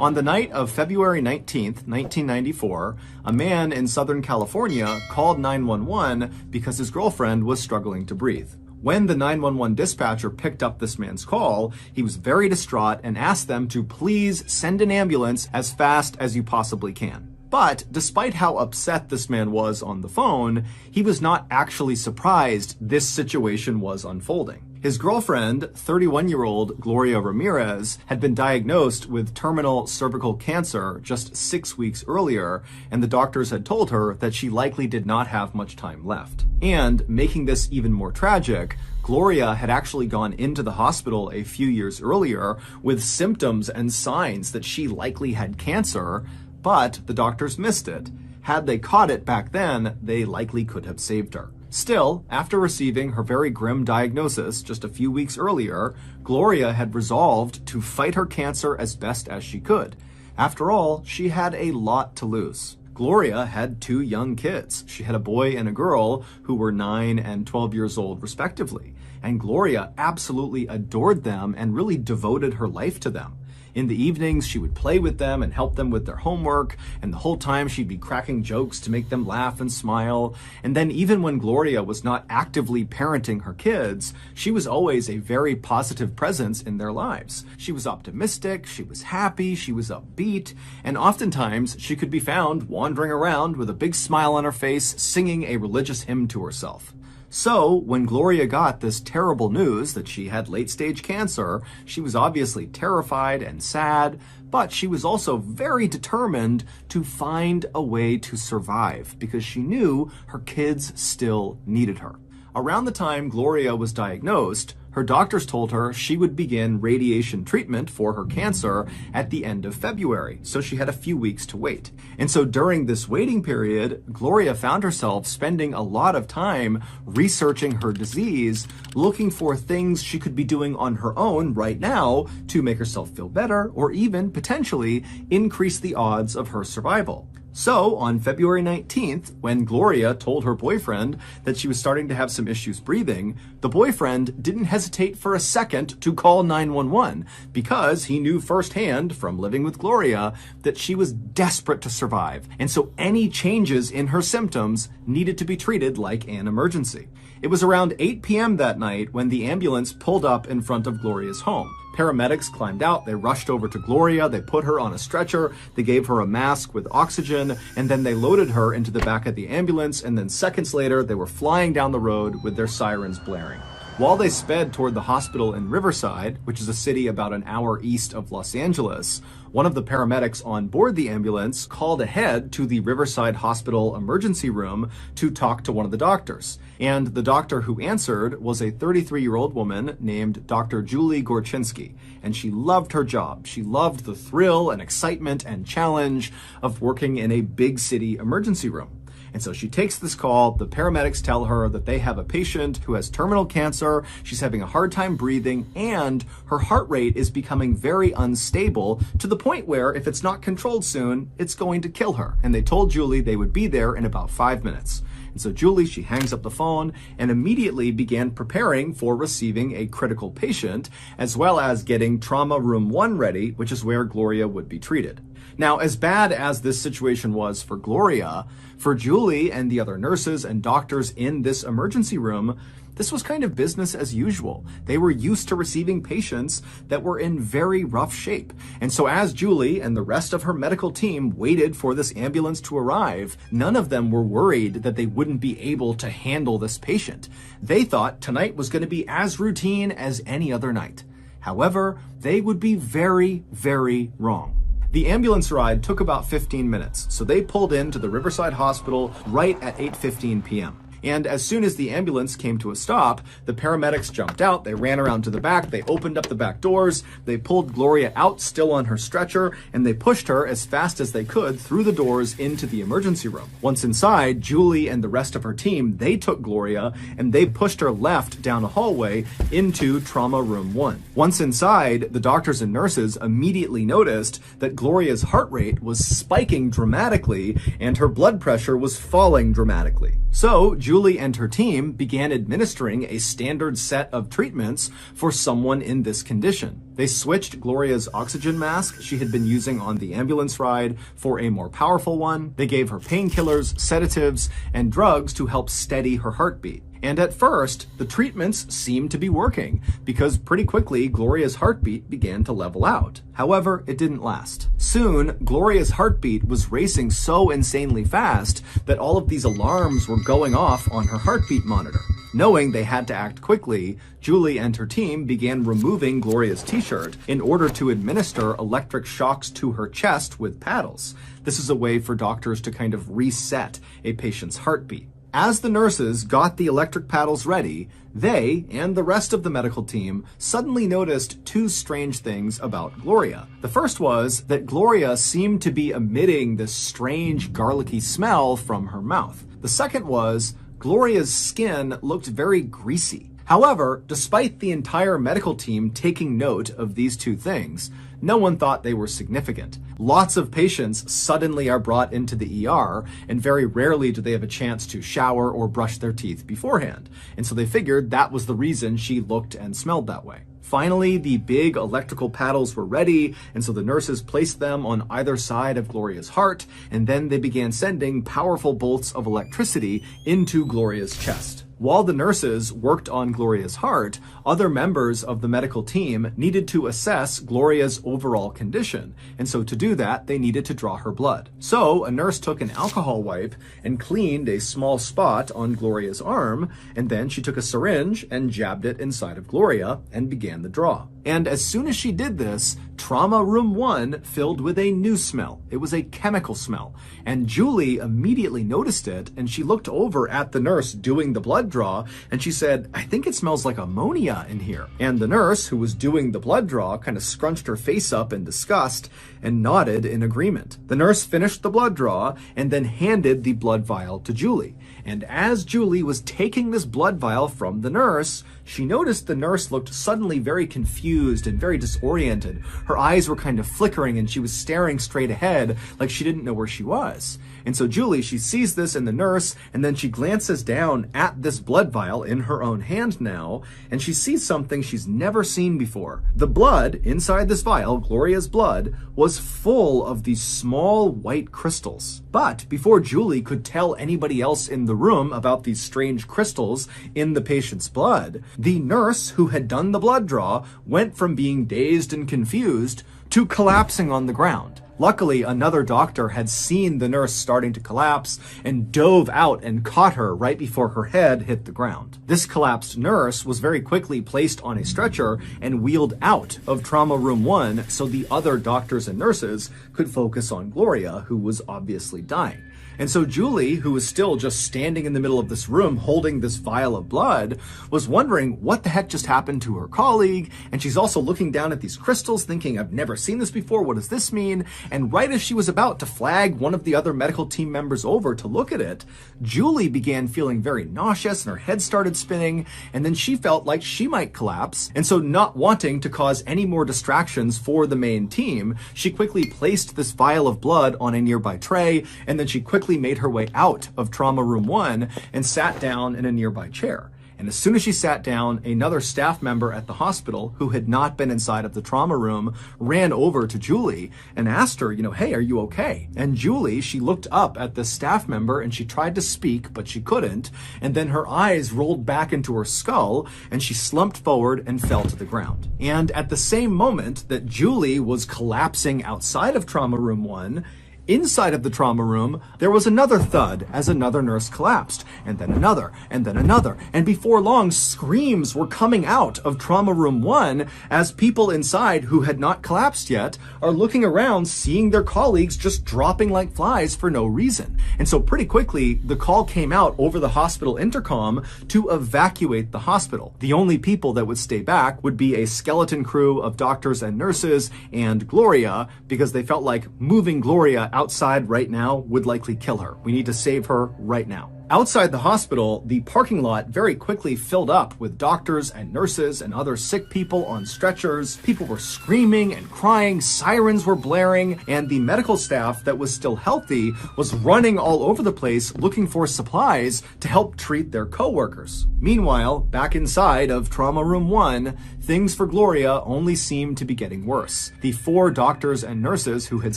On the night of February 19th, 1994, a man in Southern California called 911 because his girlfriend was struggling to breathe. When the 911 dispatcher picked up this man's call, he was very distraught and asked them to please send an ambulance as fast as you possibly can. But despite how upset this man was on the phone, he was not actually surprised this situation was unfolding. His girlfriend, 31-year-old Gloria Ramirez, had been diagnosed with terminal cervical cancer just 6 weeks earlier, and the doctors had told her that she likely did not have much time left. And, making this even more tragic, Gloria had actually gone into the hospital a few years earlier with symptoms and signs that she likely had cancer, but the doctors missed it. Had they caught it back then, they likely could have saved her. Still, after receiving her very grim diagnosis just a few weeks earlier, Gloria had resolved to fight her cancer as best as she could. After all, she had a lot to lose. Gloria had 2 young kids. She had a boy and a girl who were 9 and 12 years old respectively. And Gloria absolutely adored them and really devoted her life to them. In the evenings, she would play with them and help them with their homework, and the whole time she'd be cracking jokes to make them laugh and smile. And then even when Gloria was not actively parenting her kids, she was always a very positive presence in their lives. She was optimistic, she was happy, she was upbeat, and oftentimes she could be found wandering around with a big smile on her face, singing a religious hymn to herself. So, when Gloria got this terrible news that she had late-stage cancer, she was obviously terrified and sad, but she was also very determined to find a way to survive because she knew her kids still needed her. Around the time Gloria was diagnosed, her doctors told her she would begin radiation treatment for her cancer at the end of February, so she had a few weeks to wait. And so during this waiting period, Gloria found herself spending a lot of time researching her disease, looking for things she could be doing on her own right now to make herself feel better or even potentially increase the odds of her survival. So, on February 19th, when Gloria told her boyfriend that she was starting to have some issues breathing, the boyfriend didn't hesitate for a second to call 911 because he knew firsthand from living with Gloria that she was desperate to survive, and so any changes in her symptoms needed to be treated like an emergency. It was around 8 p.m. that night when the ambulance pulled up in front of Gloria's home. Paramedics climbed out, they rushed over to Gloria, they put her on a stretcher, they gave her a mask with oxygen, and then they loaded her into the back of the ambulance, and then seconds later, they were flying down the road with their sirens blaring. While they sped toward the hospital in Riverside, which is a city about an hour east of Los Angeles, one of the paramedics on board the ambulance called ahead to the Riverside Hospital emergency room to talk to one of the doctors. And the doctor who answered was a 33-year-old woman named Dr. Julie Gorczynski, and she loved her job. She loved the thrill and excitement and challenge of working in a big city emergency room. And so she takes this call, the paramedics tell her that they have a patient who has terminal cancer, she's having a hard time breathing, and her heart rate is becoming very unstable to the point where if it's not controlled soon, it's going to kill her. And they told Julie they would be there in about 5 minutes. And so Julie, she hangs up the phone and immediately began preparing for receiving a critical patient, as well as getting trauma room 1 ready, which is where Gloria would be treated. Now, as bad as this situation was for Gloria, for Julie and the other nurses and doctors in this emergency room, this was kind of business as usual. They were used to receiving patients that were in very rough shape. And so as Julie and the rest of her medical team waited for this ambulance to arrive, none of them were worried that they wouldn't be able to handle this patient. They thought tonight was going to be as routine as any other night. However, they would be very, very wrong. The ambulance ride took about 15 minutes, so they pulled into the Riverside Hospital right at 8:15 p.m. And as soon as the ambulance came to a stop, the paramedics jumped out, they ran around to the back, they opened up the back doors, they pulled Gloria out still on her stretcher, and they pushed her as fast as they could through the doors into the emergency room. Once inside, Julie and the rest of her team, they took Gloria and they pushed her left down a hallway into trauma room 1. Once inside, the doctors and nurses immediately noticed that Gloria's heart rate was spiking dramatically and her blood pressure was falling dramatically. So, Julie and her team began administering a standard set of treatments for someone in this condition. They switched Gloria's oxygen mask she had been using on the ambulance ride for a more powerful one. They gave her painkillers, sedatives, and drugs to help steady her heartbeat. And at first, the treatments seemed to be working, because pretty quickly, Gloria's heartbeat began to level out. However, it didn't last. Soon, Gloria's heartbeat was racing so insanely fast that all of these alarms were going off on her heartbeat monitor. Knowing they had to act quickly, Julie and her team began removing Gloria's t-shirt in order to administer electric shocks to her chest with paddles. This is a way for doctors to kind of reset a patient's heartbeat. As the nurses got the electric paddles ready, they and the rest of the medical team suddenly noticed two strange things about Gloria. The first was that Gloria seemed to be emitting this strange garlicky smell from her mouth. The second was Gloria's skin looked very greasy. However, despite the entire medical team taking note of these two things, no one thought they were significant. Lots of patients suddenly are brought into the ER, and very rarely do they have a chance to shower or brush their teeth beforehand. And so they figured that was the reason she looked and smelled that way. Finally, the big electrical paddles were ready, and so the nurses placed them on either side of Gloria's heart, and then they began sending powerful bolts of electricity into Gloria's chest. While the nurses worked on Gloria's heart, other members of the medical team needed to assess Gloria's overall condition, and so to do that, they needed to draw her blood. So a nurse took an alcohol wipe and cleaned a small spot on Gloria's arm, and then she took a syringe and jabbed it inside of Gloria and began the draw. And as soon as she did this, Trauma Room 1 filled with a new smell. It was a chemical smell. And Julie immediately noticed it, and she looked over at the nurse doing the blood draw, and she said, "I think it smells like ammonia in here." And the nurse, who was doing the blood draw, kind of scrunched her face up in disgust and nodded in agreement. The nurse finished the blood draw and then handed the blood vial to Julie. And as Julie was taking this blood vial from the nurse, she noticed the nurse looked suddenly very confused and very disoriented. Her eyes were kind of flickering and she was staring straight ahead like she didn't know where she was. And so Julie, she sees this in the nurse, and then she glances down at this blood vial in her own hand now, and she sees something she's never seen before. The blood inside this vial, Gloria's blood, was full of these small white crystals. But before Julie could tell anybody else in the room about these strange crystals in the patient's blood, the nurse who had done the blood draw went from being dazed and confused to collapsing on the ground. Luckily, another doctor had seen the nurse starting to collapse and dove out and caught her right before her head hit the ground. This collapsed nurse was very quickly placed on a stretcher and wheeled out of Trauma Room 1 so the other doctors and nurses could focus on Gloria, who was obviously dying. And so Julie, who was still just standing in the middle of this room holding this vial of blood, was wondering what the heck just happened to her colleague. And she's also looking down at these crystals thinking, I've never seen this before. What does this mean? And right as she was about to flag one of the other medical team members over to look at it, Julie began feeling very nauseous and her head started spinning. And then she felt like she might collapse. And so not wanting to cause any more distractions for the main team, she quickly placed this vial of blood on a nearby tray. And then she quickly made her way out of Trauma Room 1 and sat down in a nearby chair. And as soon as she sat down, another staff member at the hospital who had not been inside of the trauma room ran over to Julie and asked her, hey, are you okay? And Julie, she looked up at the staff member and she tried to speak, but she couldn't. And then her eyes rolled back into her skull and she slumped forward and fell to the ground. And at the same moment that Julie was collapsing outside of Trauma Room 1, inside of the trauma room, there was another thud as another nurse collapsed, and then another, and then another. And before long, screams were coming out of Trauma Room 1 as people inside who had not collapsed yet are looking around, seeing their colleagues just dropping like flies for no reason. And so pretty quickly, the call came out over the hospital intercom to evacuate the hospital. The only people that would stay back would be a skeleton crew of doctors and nurses and Gloria, because they felt like moving Gloria outside right now would likely kill her. We need to save her right now. Outside the hospital, the parking lot very quickly filled up with doctors and nurses and other sick people on stretchers. People were screaming and crying, sirens were blaring, and the medical staff that was still healthy was running all over the place looking for supplies to help treat their coworkers. Meanwhile, back inside of Trauma Room 1, things for Gloria only seemed to be getting worse. The 4 doctors and nurses who had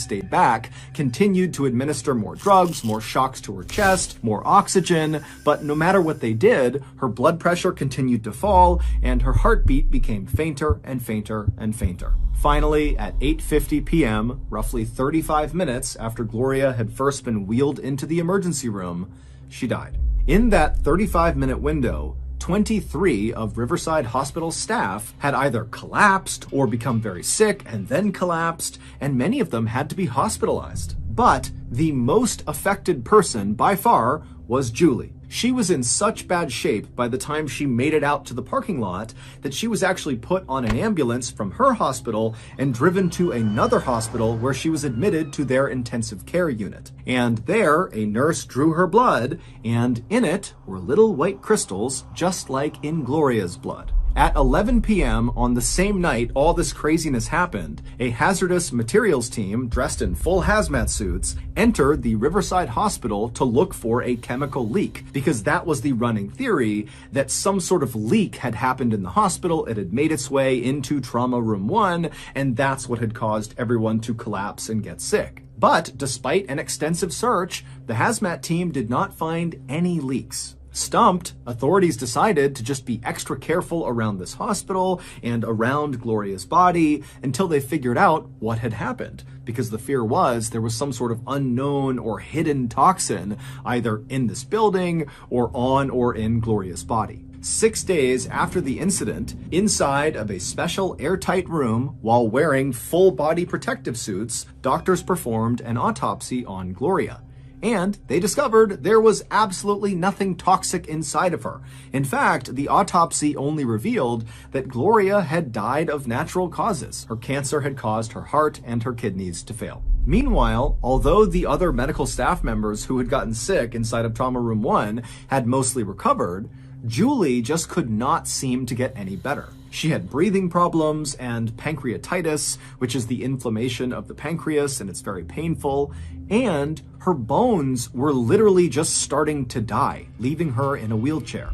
stayed back continued to administer more drugs, more shocks to her chest, more oxygen, but no matter what they did, her blood pressure continued to fall and her heartbeat became fainter and fainter and fainter. Finally, at 8:50 p.m., roughly 35 minutes after Gloria had first been wheeled into the emergency room, she died. In that 35-minute window, 23 of Riverside Hospital staff had either collapsed or become very sick and then collapsed, and many of them had to be hospitalized. But the most affected person by far was Julie. She was in such bad shape by the time she made it out to the parking lot that she was actually put on an ambulance from her hospital and driven to another hospital where she was admitted to their intensive care unit. And there, a nurse drew her blood, and in it were little white crystals, just like in Gloria's blood. At 11 p.m. on the same night all this craziness happened, a hazardous materials team dressed in full hazmat suits entered the Riverside Hospital to look for a chemical leak, because that was the running theory that some sort of leak had happened in the hospital, it had made its way into Trauma Room 1, and that's what had caused everyone to collapse and get sick. But despite an extensive search, the hazmat team did not find any leaks. Stumped, authorities decided to just be extra careful around this hospital and around Gloria's body until they figured out what had happened, because the fear was there was some sort of unknown or hidden toxin either in this building or on or in Gloria's body. 6 days after the incident, inside of a special airtight room, while wearing full body protective suits, doctors performed an autopsy on Gloria. And they discovered there was absolutely nothing toxic inside of her. In fact, the autopsy only revealed that Gloria had died of natural causes. Her cancer had caused her heart and her kidneys to fail. Meanwhile, although the other medical staff members who had gotten sick inside of Trauma Room 1 had mostly recovered, Julie just could not seem to get any better. She had breathing problems and pancreatitis, which is the inflammation of the pancreas, and it's very painful, and her bones were literally just starting to die, leaving her in a wheelchair.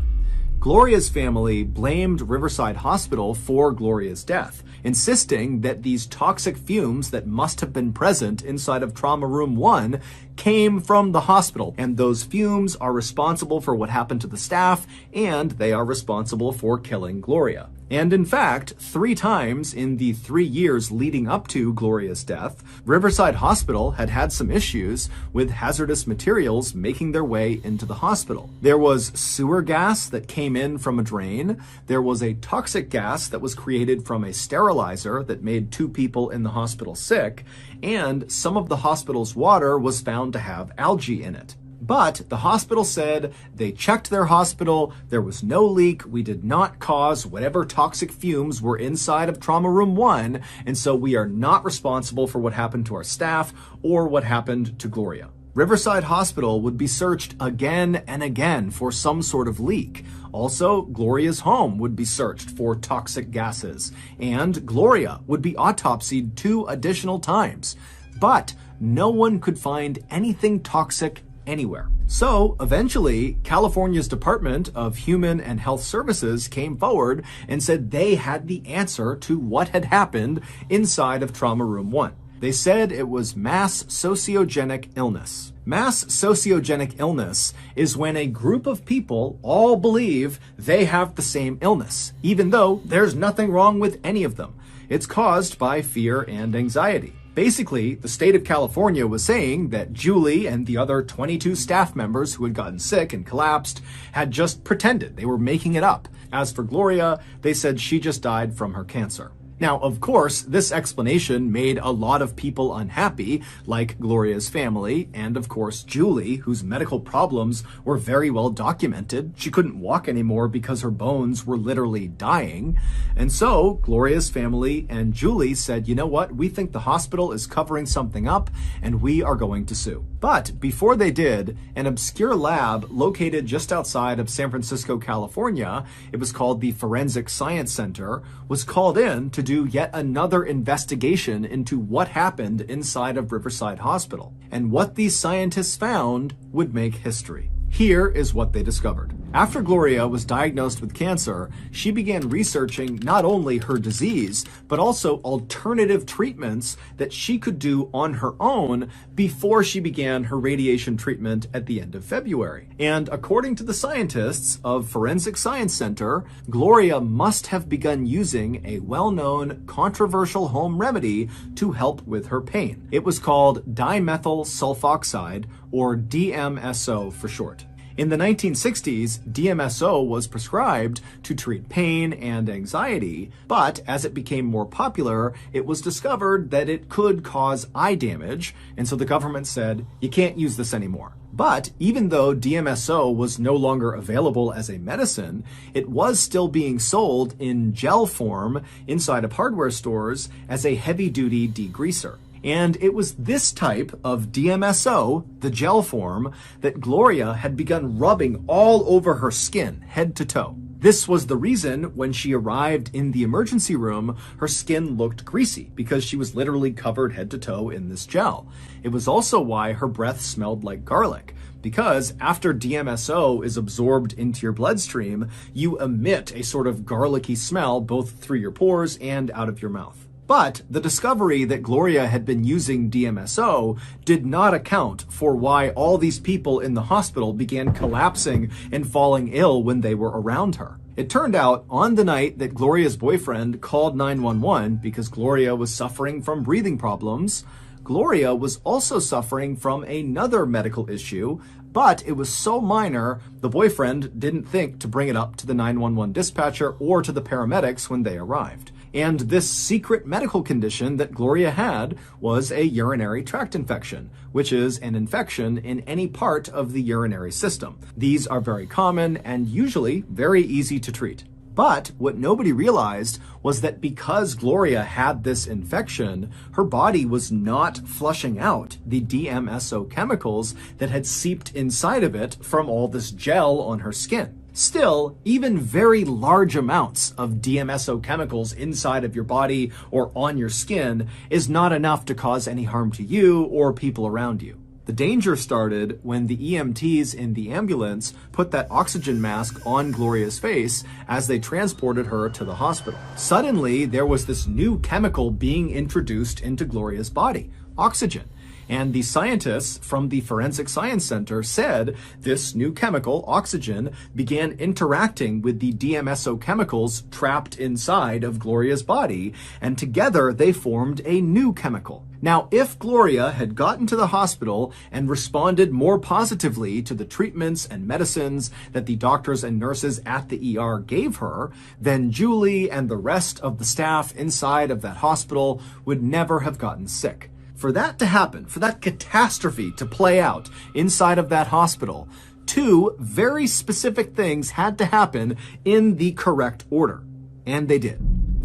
Gloria's family blamed Riverside Hospital for Gloria's death, insisting that these toxic fumes that must have been present inside of Trauma Room 1 came from the hospital, and those fumes are responsible for what happened to the staff, and they are responsible for killing Gloria. And in fact, 3 times in the 3 years leading up to Gloria's death, Riverside Hospital had had some issues with hazardous materials making their way into the hospital. There was sewer gas that came in from a drain. There was a toxic gas that was created from a sterilizer that made 2 people in the hospital sick, and some of the hospital's water was found to have algae in it. But the hospital said they checked their hospital, there was no leak, we did not cause whatever toxic fumes were inside of Trauma Room 1, and so we are not responsible for what happened to our staff or what happened to Gloria. Riverside Hospital would be searched again and again for some sort of leak. Also, Gloria's home would be searched for toxic gases, and Gloria would be autopsied 2 additional times. But no one could find anything toxic anywhere. So eventually, California's Department of Human and Health Services came forward and said they had the answer to what had happened inside of Trauma Room 1. They said it was mass sociogenic illness. Mass sociogenic illness is when a group of people all believe they have the same illness, even though there's nothing wrong with any of them. It's caused by fear and anxiety. Basically, the state of California was saying that Julie and the other 22 staff members who had gotten sick and collapsed had just pretended. They were making it up. As for Gloria, they said she just died from her cancer. Now, of course, this explanation made a lot of people unhappy, like Gloria's family, and of course Julie, whose medical problems were very well documented. She couldn't walk anymore because her bones were literally dying. And so Gloria's family and Julie said, you know what, we think the hospital is covering something up and we are going to sue. But before they did, an obscure lab located just outside of San Francisco, California, it was called the Forensic Science Center, was called in to do yet another investigation into what happened inside of Riverside Hospital. And what these scientists found would make history. Here is what they discovered. After Gloria was diagnosed with cancer, she began researching not only her disease, but also alternative treatments that she could do on her own before she began her radiation treatment at the end of February. And according to the scientists of Forensic Science Center, Gloria must have begun using a well-known controversial home remedy to help with her pain. It was called dimethyl sulfoxide, or DMSO for short. In the 1960s, DMSO was prescribed to treat pain and anxiety, but as it became more popular, it was discovered that it could cause eye damage, and so the government said, you can't use this anymore. But even though DMSO was no longer available as a medicine, it was still being sold in gel form inside of hardware stores as a heavy-duty degreaser. And it was this type of DMSO, the gel form, that Gloria had begun rubbing all over her skin, head to toe. This was the reason when she arrived in the emergency room, her skin looked greasy because she was literally covered head to toe in this gel. It was also why her breath smelled like garlic, because after DMSO is absorbed into your bloodstream, you emit a sort of garlicky smell both through your pores and out of your mouth. But the discovery that Gloria had been using DMSO did not account for why all these people in the hospital began collapsing and falling ill when they were around her. It turned out on the night that Gloria's boyfriend called 911 because Gloria was suffering from breathing problems, Gloria was also suffering from another medical issue, but it was so minor, the boyfriend didn't think to bring it up to the 911 dispatcher or to the paramedics when they arrived. And this secret medical condition that Gloria had was a urinary tract infection, which is an infection in any part of the urinary system. These are very common and usually very easy to treat. But what nobody realized was that because Gloria had this infection, her body was not flushing out the DMSO chemicals that had seeped inside of it from all this gel on her skin. Still, even very large amounts of DMSO chemicals inside of your body or on your skin is not enough to cause any harm to you or people around you. The danger started when the EMTs in the ambulance put that oxygen mask on Gloria's face as they transported her to the hospital. Suddenly, there was this new chemical being introduced into Gloria's body, oxygen. And the scientists from the Forensic Science Center said this new chemical, oxygen, began interacting with the DMSO chemicals trapped inside of Gloria's body, and together they formed a new chemical. Now, if Gloria had gotten to the hospital and responded more positively to the treatments and medicines that the doctors and nurses at the ER gave her, then Julie and the rest of the staff inside of that hospital would never have gotten sick. For that to happen, for that catastrophe to play out inside of that hospital, two very specific things had to happen in the correct order. And they did.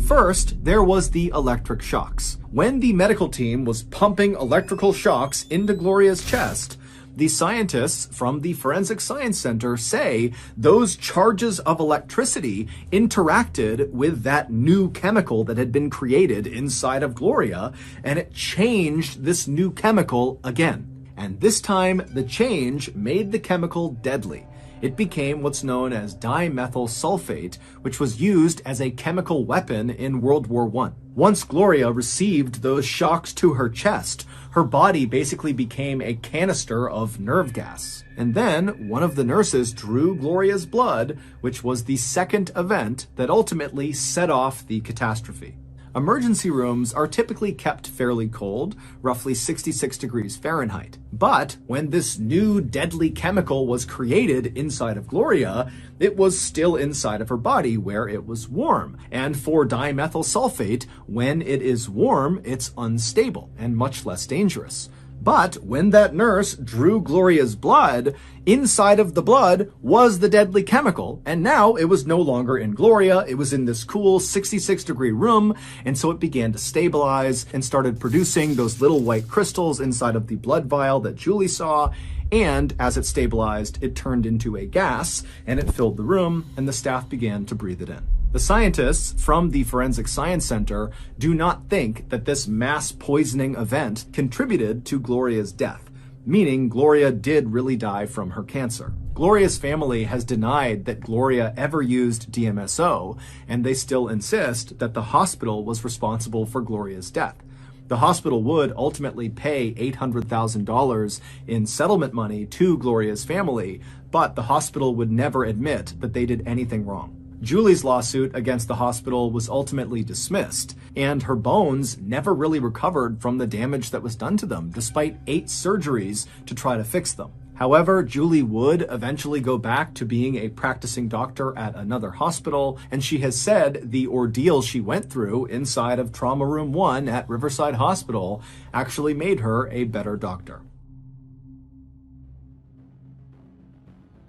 First, there was the electric shocks. When the medical team was pumping electrical shocks into Gloria's chest, the scientists from the Forensic Science Center say those charges of electricity interacted with that new chemical that had been created inside of Gloria, and it changed this new chemical again. And this time, the change made the chemical deadly. It became what's known as dimethyl sulfate, which was used as a chemical weapon in World War I. Once Gloria received those shocks to her chest, her body basically became a canister of nerve gas. And then one of the nurses drew Gloria's blood, which was the second event that ultimately set off the catastrophe. Emergency rooms are typically kept fairly cold, roughly 66 degrees Fahrenheit. But when this new deadly chemical was created inside of Gloria, it was still inside of her body where it was warm. And for dimethyl sulfate, when it is warm, it's unstable and much less dangerous. But when that nurse drew Gloria's blood, inside of the blood was the deadly chemical, and now it was no longer in Gloria, it was in this cool 66-degree room, and so it began to stabilize and started producing those little white crystals inside of the blood vial that Julie saw, and as it stabilized, it turned into a gas, and it filled the room, and the staff began to breathe it in. The scientists from the Forensic Science Center do not think that this mass poisoning event contributed to Gloria's death, meaning Gloria did really die from her cancer. Gloria's family has denied that Gloria ever used DMSO, and they still insist that the hospital was responsible for Gloria's death. The hospital would ultimately pay $800,000 in settlement money to Gloria's family, but the hospital would never admit that they did anything wrong. Julie's lawsuit against the hospital was ultimately dismissed, and her bones never really recovered from the damage that was done to them, despite 8 surgeries to try to fix them. However, Julie would eventually go back to being a practicing doctor at another hospital, and she has said the ordeal she went through inside of Trauma Room 1 at Riverside Hospital actually made her a better doctor.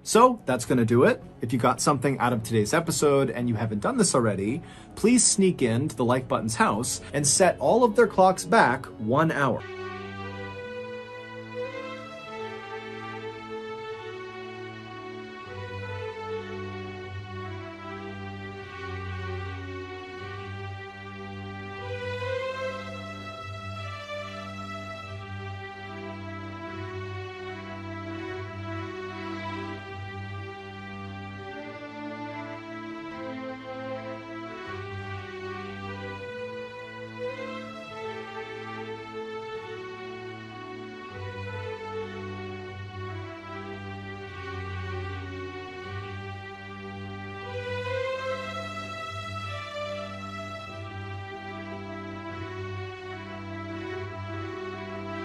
So that's going to do it. If you got something out of today's episode and you haven't done this already, please sneak into the Like Button's house and set all of their clocks back 1 hour.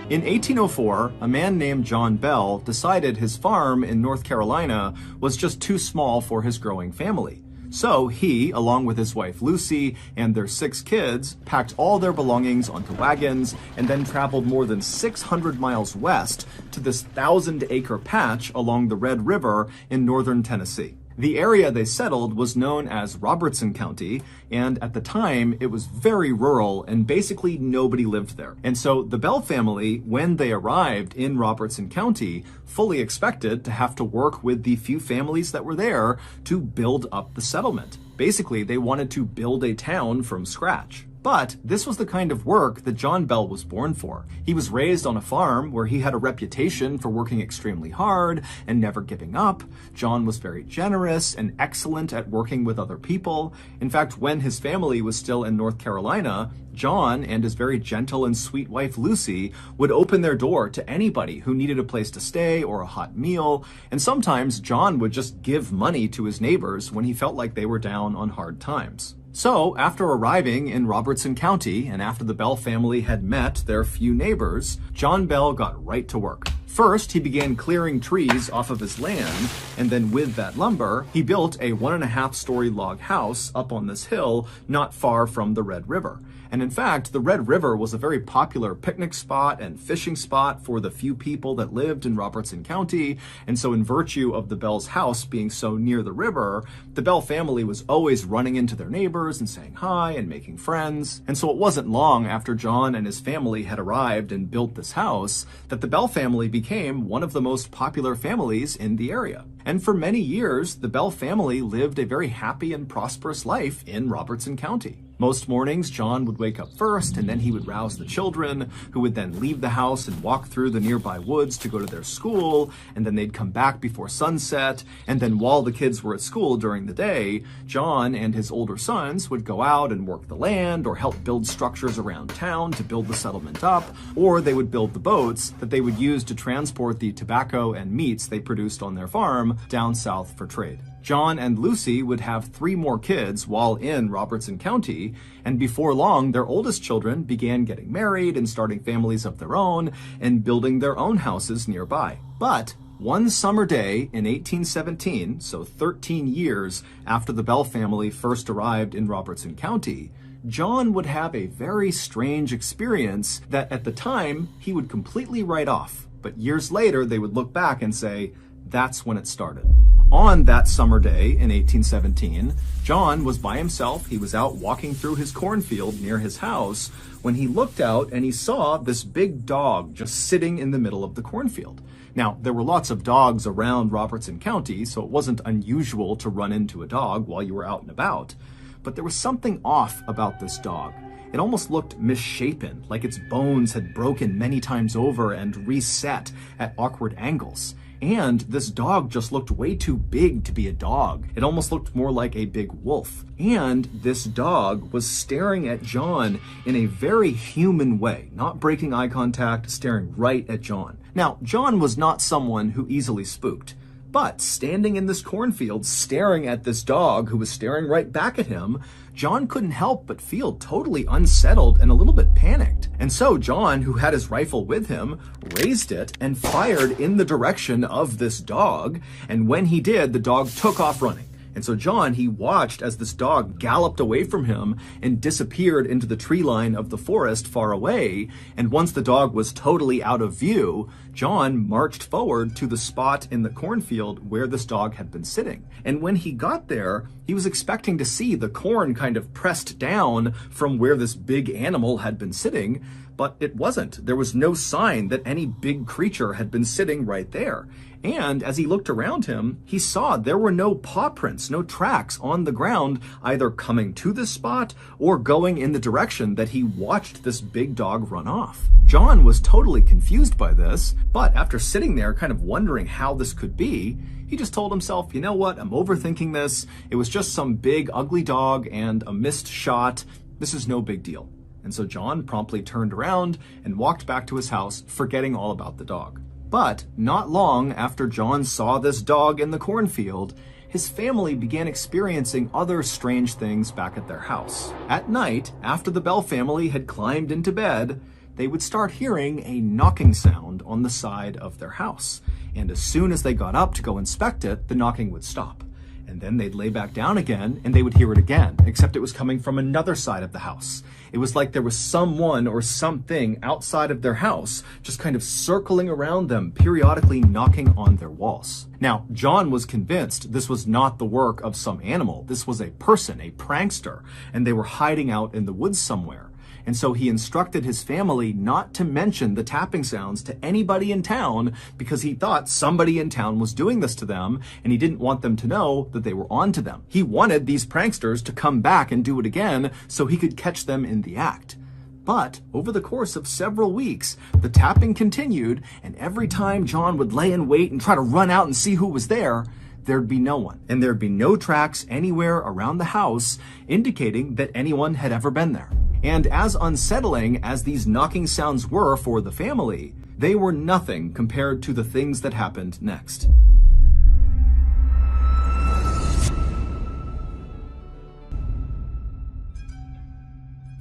In 1804, a man named John Bell decided his farm in North Carolina was just too small for his growing family. So he, along with his wife Lucy and their 6 kids, packed all their belongings onto wagons and then traveled more than 600 miles west to this 1,000-acre patch along the Red River in northern Tennessee. The area they settled was known as Robertson County, and at the time, it was very rural and basically nobody lived there. And so the Bell family, when they arrived in Robertson County, fully expected to have to work with the few families that were there to build up the settlement. Basically, they wanted to build a town from scratch. But this was the kind of work that John Bell was born for. He was raised on a farm where he had a reputation for working extremely hard and never giving up. John was very generous and excellent at working with other people. In fact, when his family was still in North Carolina, John and his very gentle and sweet wife Lucy would open their door to anybody who needed a place to stay or a hot meal, and sometimes John would just give money to his neighbors when he felt like they were down on hard times. So, after arriving in Robertson County, and after the Bell family had met their few neighbors, John Bell got right to work. First, he began clearing trees off of his land, and then with that lumber, he built a 1.5-story log house up on this hill not far from the Red River. And in fact, the Red River was a very popular picnic spot and fishing spot for the few people that lived in Robertson County, and so in virtue of the Bell's house being so near the river, the Bell family was always running into their neighbors and saying hi and making friends. And so it wasn't long after John and his family had arrived and built this house that the Bell family became one of the most popular families in the area. And for many years, the Bell family lived a very happy and prosperous life in Robertson County. Most mornings, John would wake up first, and then he would rouse the children, who would then leave the house and walk through the nearby woods to go to their school, and then they'd come back before sunset, and then while the kids were at school during the day, John and his older sons would go out and work the land or help build structures around town to build the settlement up, or they would build the boats that they would use to transport the tobacco and meats they produced on their farm down south for trade. John and Lucy would have 3 more kids while in Robertson County, and before long, their oldest children began getting married and starting families of their own and building their own houses nearby. But one summer day in 1817, so 13 years after the Bell family first arrived in Robertson County, John would have a very strange experience that at the time he would completely write off. But years later, they would look back and say, that's when it started. On that summer day in 1817, John was by himself. He was out walking through his cornfield near his house when he looked out and he saw this big dog just sitting in the middle of the cornfield. Now, there were lots of dogs around Robertson County, so it wasn't unusual to run into a dog while you were out and about. But there was something off about this dog. It almost looked misshapen, like its bones had broken many times over and reset at awkward angles. And this dog just looked way too big to be a dog. It almost looked more like a big wolf. And this dog was staring at John in a very human way, not breaking eye contact, staring right at John. Now, John was not someone who easily spooked. But standing in this cornfield, staring at this dog who was staring right back at him, John couldn't help but feel totally unsettled and a little bit panicked. And so John, who had his rifle with him, raised it and fired in the direction of this dog. And when he did, the dog took off running. And so John, he watched as this dog galloped away from him and disappeared into the tree line of the forest far away. And once the dog was totally out of view, John marched forward to the spot in the cornfield where this dog had been sitting. And when he got there, he was expecting to see the corn kind of pressed down from where this big animal had been sitting, but it wasn't. There was no sign that any big creature had been sitting right there. And as he looked around him, he saw there were no paw prints, no tracks on the ground, either coming to this spot or going in the direction that he watched this big dog run off. John was totally confused by this, but after sitting there kind of wondering how this could be, he just told himself, you know what, I'm overthinking this. It was just some big ugly dog and a missed shot. This is no big deal. And so John promptly turned around and walked back to his house, forgetting all about the dog. But not long after John saw this dog in the cornfield, his family began experiencing other strange things back at their house. At night, after the Bell family had climbed into bed, they would start hearing a knocking sound on the side of their house. And as soon as they got up to go inspect it, the knocking would stop. And then they'd lay back down again and they would hear it again, except it was coming from another side of the house. It was like there was someone or something outside of their house just kind of circling around them, periodically knocking on their walls. Now, John was convinced this was not the work of some animal. This was a person, a prankster, and they were hiding out in the woods somewhere. And so he instructed his family not to mention the tapping sounds to anybody in town because he thought somebody in town was doing this to them and he didn't want them to know that they were on to them. He wanted these pranksters to come back and do it again so he could catch them in the act. But over the course of several weeks, the tapping continued, and every time John would lay in wait and try to run out and see who was there, there'd be no one. And there'd be no tracks anywhere around the house indicating that anyone had ever been there. And as unsettling as these knocking sounds were for the family, they were nothing compared to the things that happened next.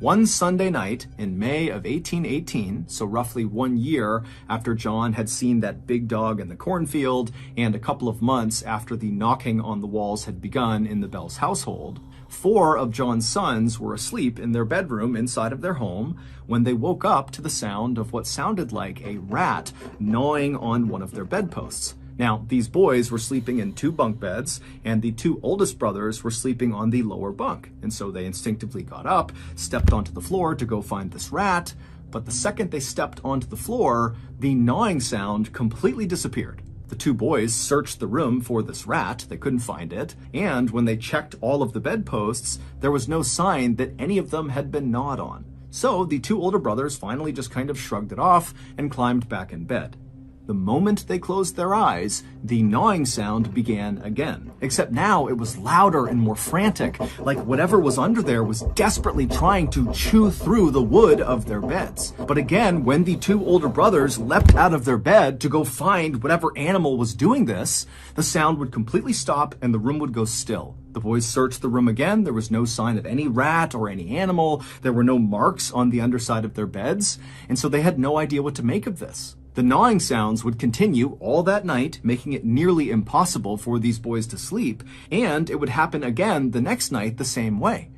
One Sunday night in May of 1818, so roughly 1 year after John had seen that big dog in the cornfield and a couple of months after the knocking on the walls had begun in the Bell's household, 4 of John's sons were asleep in their bedroom inside of their home when they woke up to the sound of what sounded like a rat gnawing on one of their bedposts. Now, these boys were sleeping in 2 bunk beds, and the 2 oldest brothers were sleeping on the lower bunk. And so they instinctively got up, stepped onto the floor to go find this rat, but the second they stepped onto the floor, the gnawing sound completely disappeared. The 2 boys searched the room for this rat, they couldn't find it, and when they checked all of the bedposts, there was no sign that any of them had been gnawed on. So the 2 older brothers finally just kind of shrugged it off and climbed back in bed. The moment they closed their eyes, the gnawing sound began again. Except now it was louder and more frantic, like whatever was under there was desperately trying to chew through the wood of their beds. But again, when the two older brothers leapt out of their bed to go find whatever animal was doing this, the sound would completely stop and the room would go still. The boys searched the room again. There was no sign of any rat or any animal. There were no marks on the underside of their beds. And so they had no idea what to make of this. The gnawing sounds would continue all that night, making it nearly impossible for these boys to sleep, and it would happen again the next night the same way.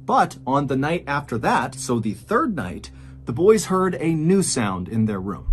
But on the night after that, so the third night, the boys heard a new sound in their room.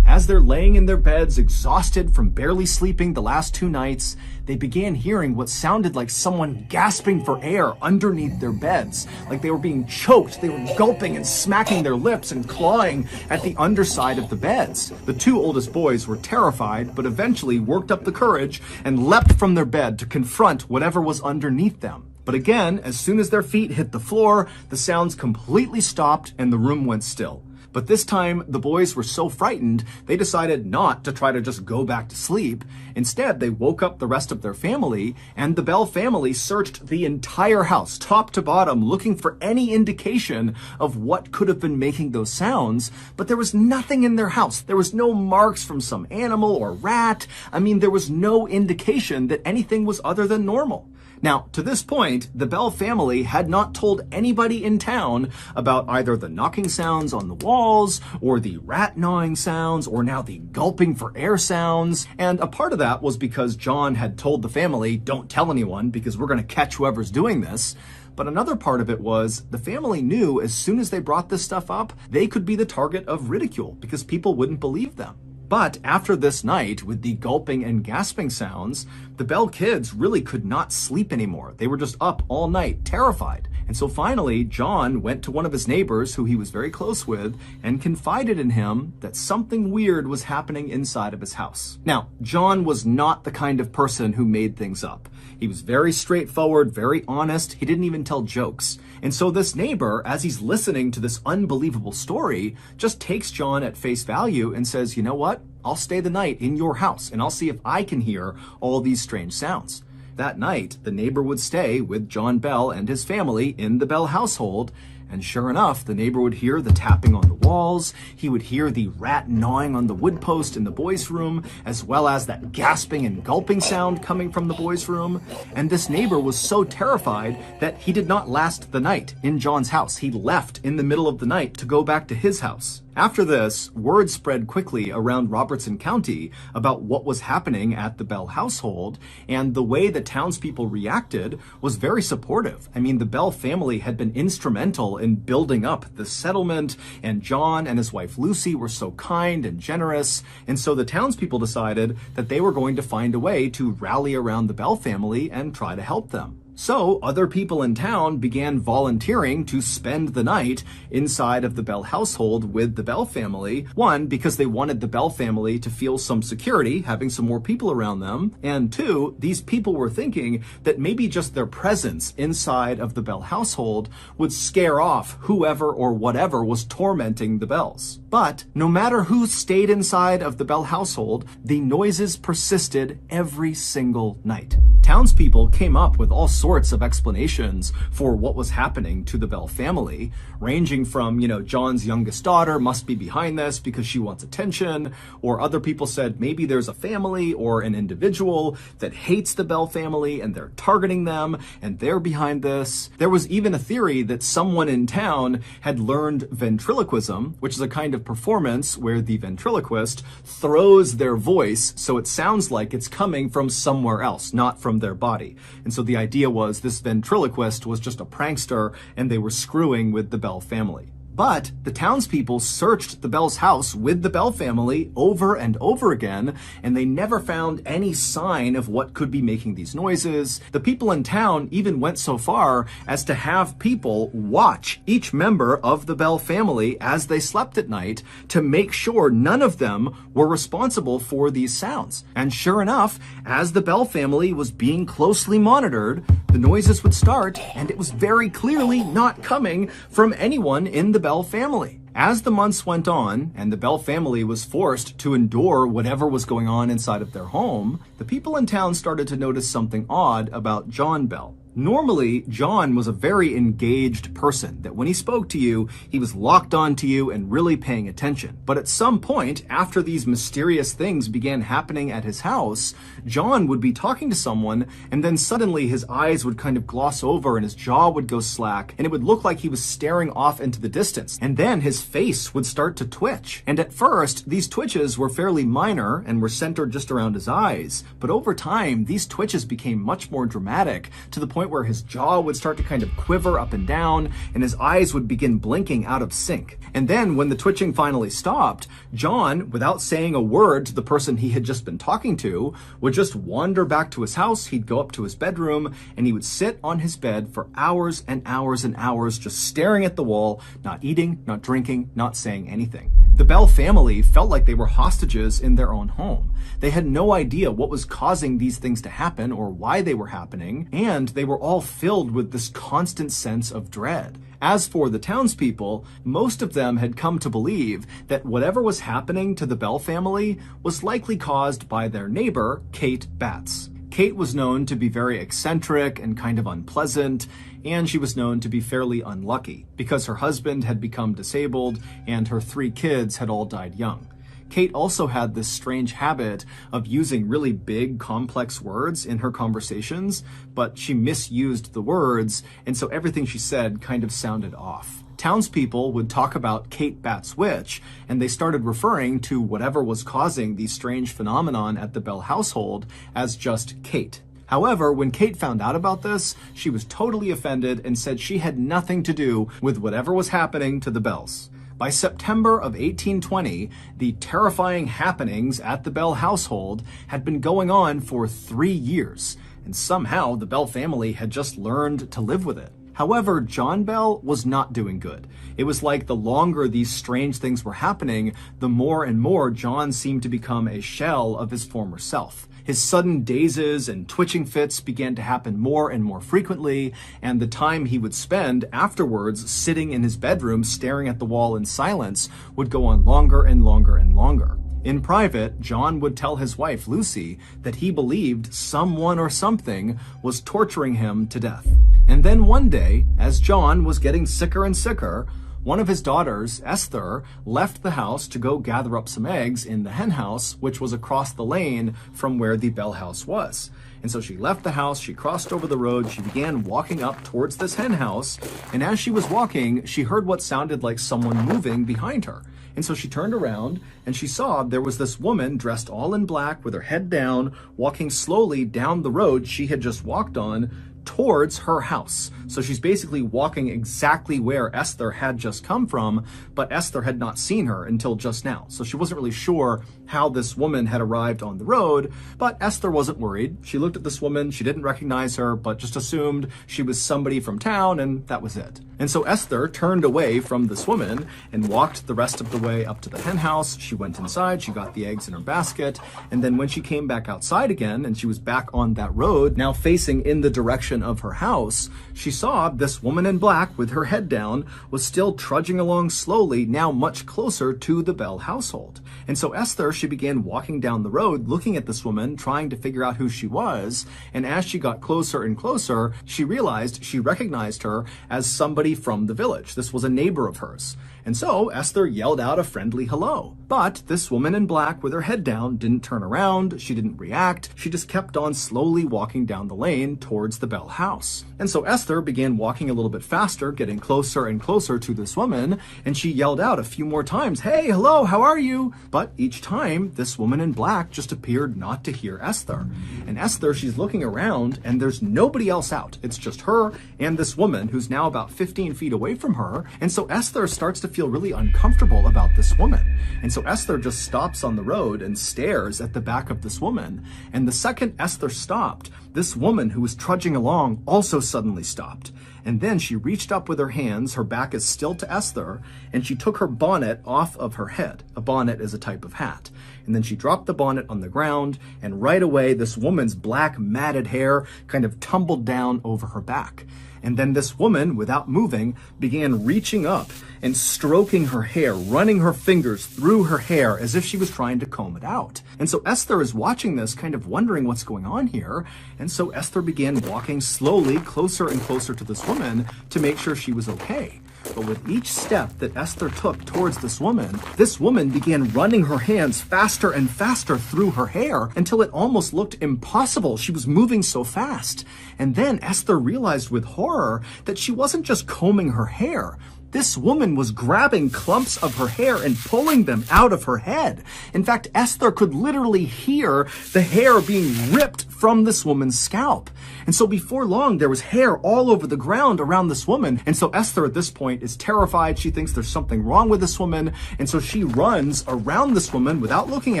As they're laying in their beds, exhausted from barely sleeping the last 2 nights, they began hearing what sounded like someone gasping for air underneath their beds. Like they were being choked, they were gulping and smacking their lips and clawing at the underside of the beds. The 2 oldest boys were terrified, but eventually worked up the courage and leapt from their bed to confront whatever was underneath them. But again, as soon as their feet hit the floor, the sounds completely stopped and the room went still. But this time, the boys were so frightened, they decided not to try to just go back to sleep. Instead, they woke up the rest of their family, and the Bell family searched the entire house, top to bottom, looking for any indication of what could have been making those sounds. But there was nothing in their house. There was no marks from some animal or rat. I mean, there was no indication that anything was other than normal. Now, to this point, the Bell family had not told anybody in town about either the knocking sounds on the walls, or the rat gnawing sounds, or now the gulping for air sounds. And a part of that was because John had told the family, don't tell anyone because we're going to catch whoever's doing this. But another part of it was the family knew as soon as they brought this stuff up, they could be the target of ridicule because people wouldn't believe them. But after this night, with the gulping and gasping sounds, the Bell kids really could not sleep anymore. They were just up all night, terrified. And so finally, John went to one of his neighbors who he was very close with and confided in him that something weird was happening inside of his house. Now, John was not the kind of person who made things up. He was very straightforward, very honest. He didn't even tell jokes. And so this neighbor, as he's listening to this unbelievable story, just takes John at face value and says, you know what? I'll stay the night in your house and I'll see if I can hear all these strange sounds. That night, the neighbor would stay with John Bell and his family in the Bell household. And sure enough, the neighbor would hear the tapping on the walls, he would hear the rat gnawing on the wood post in the boys' room, as well as that gasping and gulping sound coming from the boys' room. And this neighbor was so terrified that he did not last the night in John's house. He left in the middle of the night to go back to his house. After this, word spread quickly around Robertson County about what was happening at the Bell household, and the way the townspeople reacted was very supportive. I mean, the Bell family had been instrumental in building up the settlement, and John and his wife Lucy were so kind and generous, and so the townspeople decided that they were going to find a way to rally around the Bell family and try to help them. So other people in town began volunteering to spend the night inside of the Bell household with the Bell family. One, because they wanted the Bell family to feel some security, having some more people around them. And two, these people were thinking that maybe just their presence inside of the Bell household would scare off whoever or whatever was tormenting the Bells. But no matter who stayed inside of the Bell household, the noises persisted every single night. Townspeople came up with all sorts of explanations for what was happening to the Bell family, ranging from, John's youngest daughter must be behind this because she wants attention, or other people said maybe there's a family or an individual that hates the Bell family and they're targeting them and they're behind this. There was even a theory that someone in town had learned ventriloquism, which is a kind of performance where the ventriloquist throws their voice so it sounds like it's coming from somewhere else, not from their body. And so the idea was this ventriloquist was just a prankster and they were screwing with the Bell family. But the townspeople searched the Bell's house with the Bell family over and over again, and they never found any sign of what could be making these noises. The people in town even went so far as to have people watch each member of the Bell family as they slept at night to make sure none of them were responsible for these sounds. And sure enough, as the Bell family was being closely monitored, the noises would start, and it was very clearly not coming from anyone in the Bell family. As the months went on, and the Bell family was forced to endure whatever was going on inside of their home, the people in town started to notice something odd about John Bell. Normally, John was a very engaged person, that when he spoke to you, he was locked onto you and really paying attention. But at some point, after these mysterious things began happening at his house, John would be talking to someone, and then suddenly his eyes would kind of gloss over and his jaw would go slack, and it would look like he was staring off into the distance. And then his face would start to twitch. And at first, these twitches were fairly minor and were centered just around his eyes. But over time, these twitches became much more dramatic, to the point where his jaw would start to kind of quiver up and down, and his eyes would begin blinking out of sync. And then when the twitching finally stopped, John, without saying a word to the person he had just been talking to, would just wander back to his house. He'd go up to his bedroom, and he would sit on his bed for hours and hours and hours, just staring at the wall, not eating, not drinking, not saying anything. The Bell family felt like they were hostages in their own home. They had no idea what was causing these things to happen or why they were happening, and they were all filled with this constant sense of dread. As for the townspeople, most of them had come to believe that whatever was happening to the Bell family was likely caused by their neighbor, Kate Batts. Kate was known to be very eccentric and kind of unpleasant, and she was known to be fairly unlucky because her husband had become disabled and her 3 kids had all died young. Kate also had this strange habit of using really big, complex words in her conversations, but she misused the words, and so everything she said kind of sounded off. Townspeople would talk about Kate Batts' witch, and they started referring to whatever was causing the strange phenomenon at the Bell household as just Kate. However, when Kate found out about this, she was totally offended and said she had nothing to do with whatever was happening to the Bells. By September of 1820, the terrifying happenings at the Bell household had been going on for 3 years, and somehow the Bell family had just learned to live with it. However, John Bell was not doing good. It was like the longer these strange things were happening, the more and more John seemed to become a shell of his former self. His sudden dazes and twitching fits began to happen more and more frequently, and the time he would spend afterwards sitting in his bedroom staring at the wall in silence would go on longer and longer and longer. In private, John would tell his wife, Lucy, that he believed someone or something was torturing him to death. And then one day, as John was getting sicker and sicker, one of his daughters, Esther, left the house to go gather up some eggs in the hen house, which was across the lane from where the Bell house was. And so she left the house, she crossed over the road, she began walking up towards this hen house, and as she was walking, she heard what sounded like someone moving behind her. And so she turned around and she saw there was this woman dressed all in black with her head down, walking slowly down the road she had just walked on towards her house. So she's basically walking exactly where Esther had just come from, but Esther had not seen her until just now. So she wasn't really sure how this woman had arrived on the road, but Esther wasn't worried. She looked at this woman, she didn't recognize her, but just assumed she was somebody from town, and that was it. And so Esther turned away from this woman and walked the rest of the way up to the hen house. She went inside, she got the eggs in her basket, and then when she came back outside again and she was back on that road, now facing in the direction of her house, she saw this woman in black with her head down was still trudging along slowly, now much closer to the Bell household. And so Esther, she began walking down the road, looking at this woman, trying to figure out who she was. And as she got closer and closer, she recognized her as somebody from the village. This was a neighbor of hers. And so Esther yelled out a friendly hello. But this woman in black with her head down didn't turn around, she didn't react, she just kept on slowly walking down the lane towards the Bell house. And so Esther began walking a little bit faster, getting closer and closer to this woman, and she yelled out a few more times, "Hey, hello, how are you?" But each time, this woman in black just appeared not to hear Esther. And Esther, she's looking around, and there's nobody else out. It's just her and this woman who's now about 15 feet away from her. And so Esther starts to feel really uncomfortable about this woman. And so Esther just stops on the road and stares at the back of this woman. And the second Esther stopped, this woman who was trudging along also suddenly stopped. And then she reached up with her hands, her back is still to Esther, and she took her bonnet off of her head. A bonnet is a type of hat. And then she dropped the bonnet on the ground, and right away this woman's black matted hair kind of tumbled down over her back. And then this woman, without moving, began reaching up and stroking her hair, running her fingers through her hair as if she was trying to comb it out. And so Esther is watching this, kind of wondering what's going on here. And so Esther began walking slowly closer and closer to this woman to make sure she was okay. But with each step that Esther took towards this woman began running her hands faster and faster through her hair until it almost looked impossible. She was moving so fast. And then Esther realized with horror that she wasn't just combing her hair. This woman was grabbing clumps of her hair and pulling them out of her head. In fact, Esther could literally hear the hair being ripped from this woman's scalp. And so before long, there was hair all over the ground around this woman. And so Esther at this point is terrified. She thinks there's something wrong with this woman. And so she runs around this woman without looking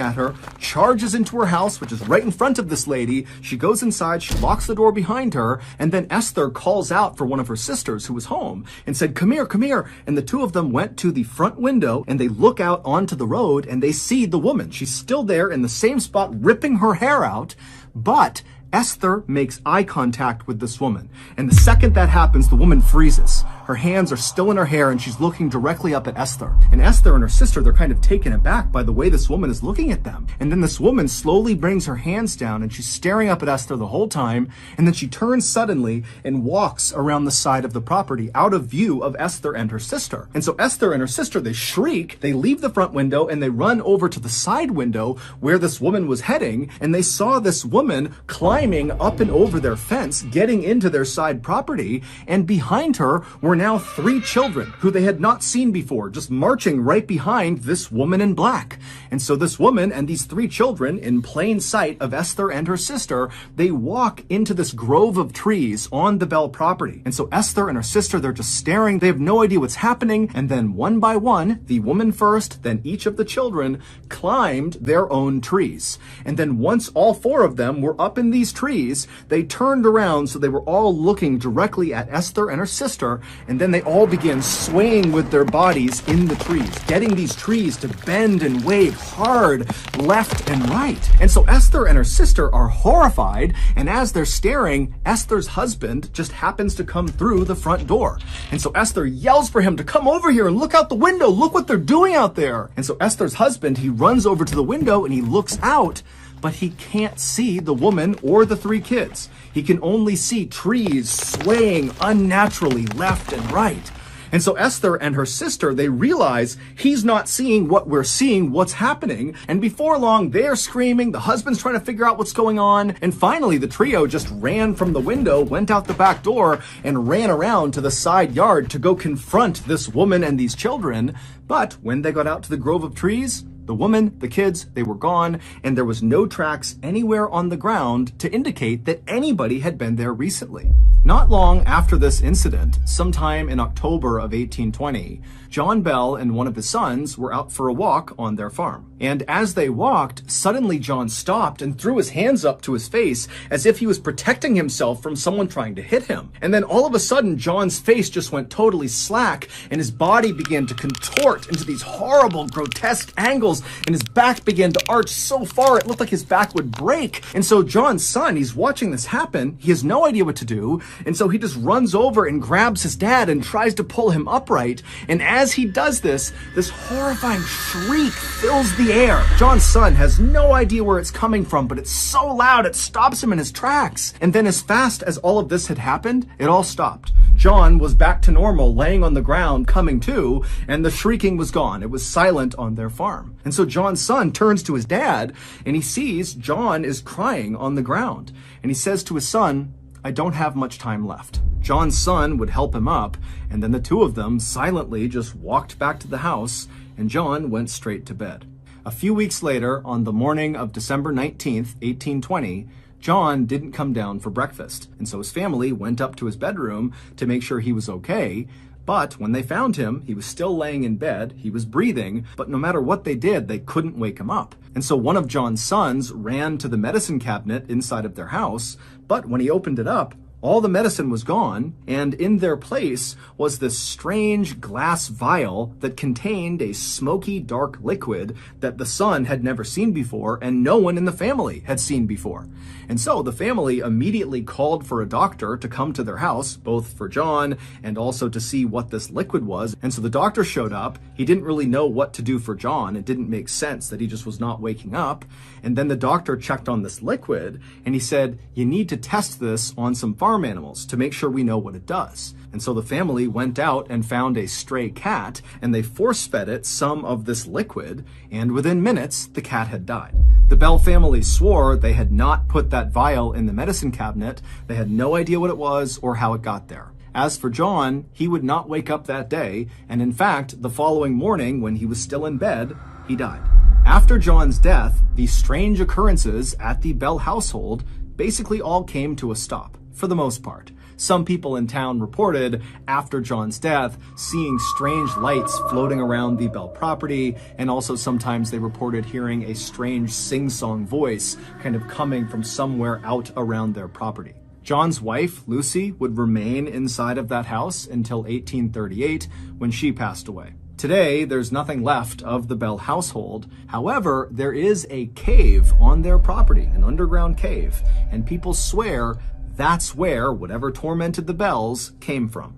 at her, charges into her house, which is right in front of this lady. She goes inside, she locks the door behind her. And then Esther calls out for one of her sisters who was home and said, "Come here, come here." And the two of them went to the front window and they look out onto the road and they see the woman. She's still there in the same spot, ripping her hair out, but Esther makes eye contact with this woman. And the second that happens, the woman freezes. Her hands are still in her hair and she's looking directly up at Esther. And Esther and her sister, they're kind of taken aback by the way this woman is looking at them. And then this woman slowly brings her hands down and she's staring up at Esther the whole time. And then she turns suddenly and walks around the side of the property out of view of Esther and her sister. And so Esther and her sister, they shriek, they leave the front window and they run over to the side window where this woman was heading. And they saw this woman climbing up and over their fence, getting into their side property. And behind her were now 3 children who they had not seen before, just marching right behind this woman in black. And so this woman and these 3 children, in plain sight of Esther and her sister, they walk into this grove of trees on the Bell property. And so Esther and her sister, they're just staring. They have no idea what's happening. And then one by one, the woman first, then each of the children climbed their own trees. And then once all 4 of them were up in these trees, they turned around so they were all looking directly at Esther and her sister, and then they all began swaying with their bodies in the trees, getting these trees to bend and wave hard left and right. And so Esther and her sister are horrified, and as they're staring, Esther's husband just happens to come through the front door. And so Esther yells for him to come over here and look out the window, look what they're doing out there. And so Esther's husband, he runs over to the window and he looks out, but he can't see the woman or the 3 kids. He can only see trees swaying unnaturally left and right. And so Esther and her sister, they realize he's not seeing what we're seeing, what's happening. And before long, they're screaming. The husband's trying to figure out what's going on. And finally, the trio just ran from the window, went out the back door, and ran around to the side yard to go confront this woman and these children. But when they got out to the grove of trees, the woman, the kids, they were gone, and there was no tracks anywhere on the ground to indicate that anybody had been there recently. Not long after this incident, sometime in October of 1820, John Bell and one of his sons were out for a walk on their farm. And as they walked, suddenly John stopped and threw his hands up to his face as if he was protecting himself from someone trying to hit him. And then all of a sudden, John's face just went totally slack and his body began to contort into these horrible, grotesque angles, and his back began to arch so far it looked like his back would break. And so John's son, he's watching this happen. He has no idea what to do. And so he just runs over and grabs his dad and tries to pull him upright. And as he does this, this horrifying shriek fills the air. John's son has no idea where it's coming from, but it's so loud it stops him in his tracks. And then as fast as all of this had happened, it all stopped. John was back to normal, laying on the ground, coming to, and the shrieking was gone. It was silent on their farm. And so John's son turns to his dad, and he sees John is crying on the ground. And he says to his son, "I don't have much time left." John's son would help him up, and then the two of them silently just walked back to the house, and John went straight to bed. A few weeks later, on the morning of December 19th, 1820, John didn't come down for breakfast, and so his family went up to his bedroom to make sure he was okay. But when they found him, he was still laying in bed, he was breathing, but no matter what they did, they couldn't wake him up. And so one of John's sons ran to the medicine cabinet inside of their house, but when he opened it up, All the medicine was gone, and in their place was this strange glass vial that contained a smoky, dark liquid that the son had never seen before and no one in the family had seen before. And so the family immediately called for a doctor to come to their house, both for John and also to see what this liquid was. And so the doctor showed up. He didn't really know what to do for John. It didn't make sense that he just was not waking up. And then the doctor checked on this liquid and he said, you need to test this on some farm animals to make sure we know what it does. And so the family went out and found a stray cat and they force-fed it some of this liquid, and within minutes, the cat had died. The Bell family swore they had not put that vial in the medicine cabinet. They had no idea what it was or how it got there. As for John, he would not wake up that day, and in fact, the following morning, when he was still in bed, he died. After John's death, the strange occurrences at the Bell household basically all came to a stop, for the most part. Some people in town reported, after John's death, seeing strange lights floating around the Bell property, and also sometimes they reported hearing a strange sing-song voice kind of coming from somewhere out around their property. John's wife, Lucy, would remain inside of that house until 1838, when she passed away. Today, there's nothing left of the Bell household. However, there is a cave on their property, an underground cave, and people swear that's where whatever tormented the Bells came from.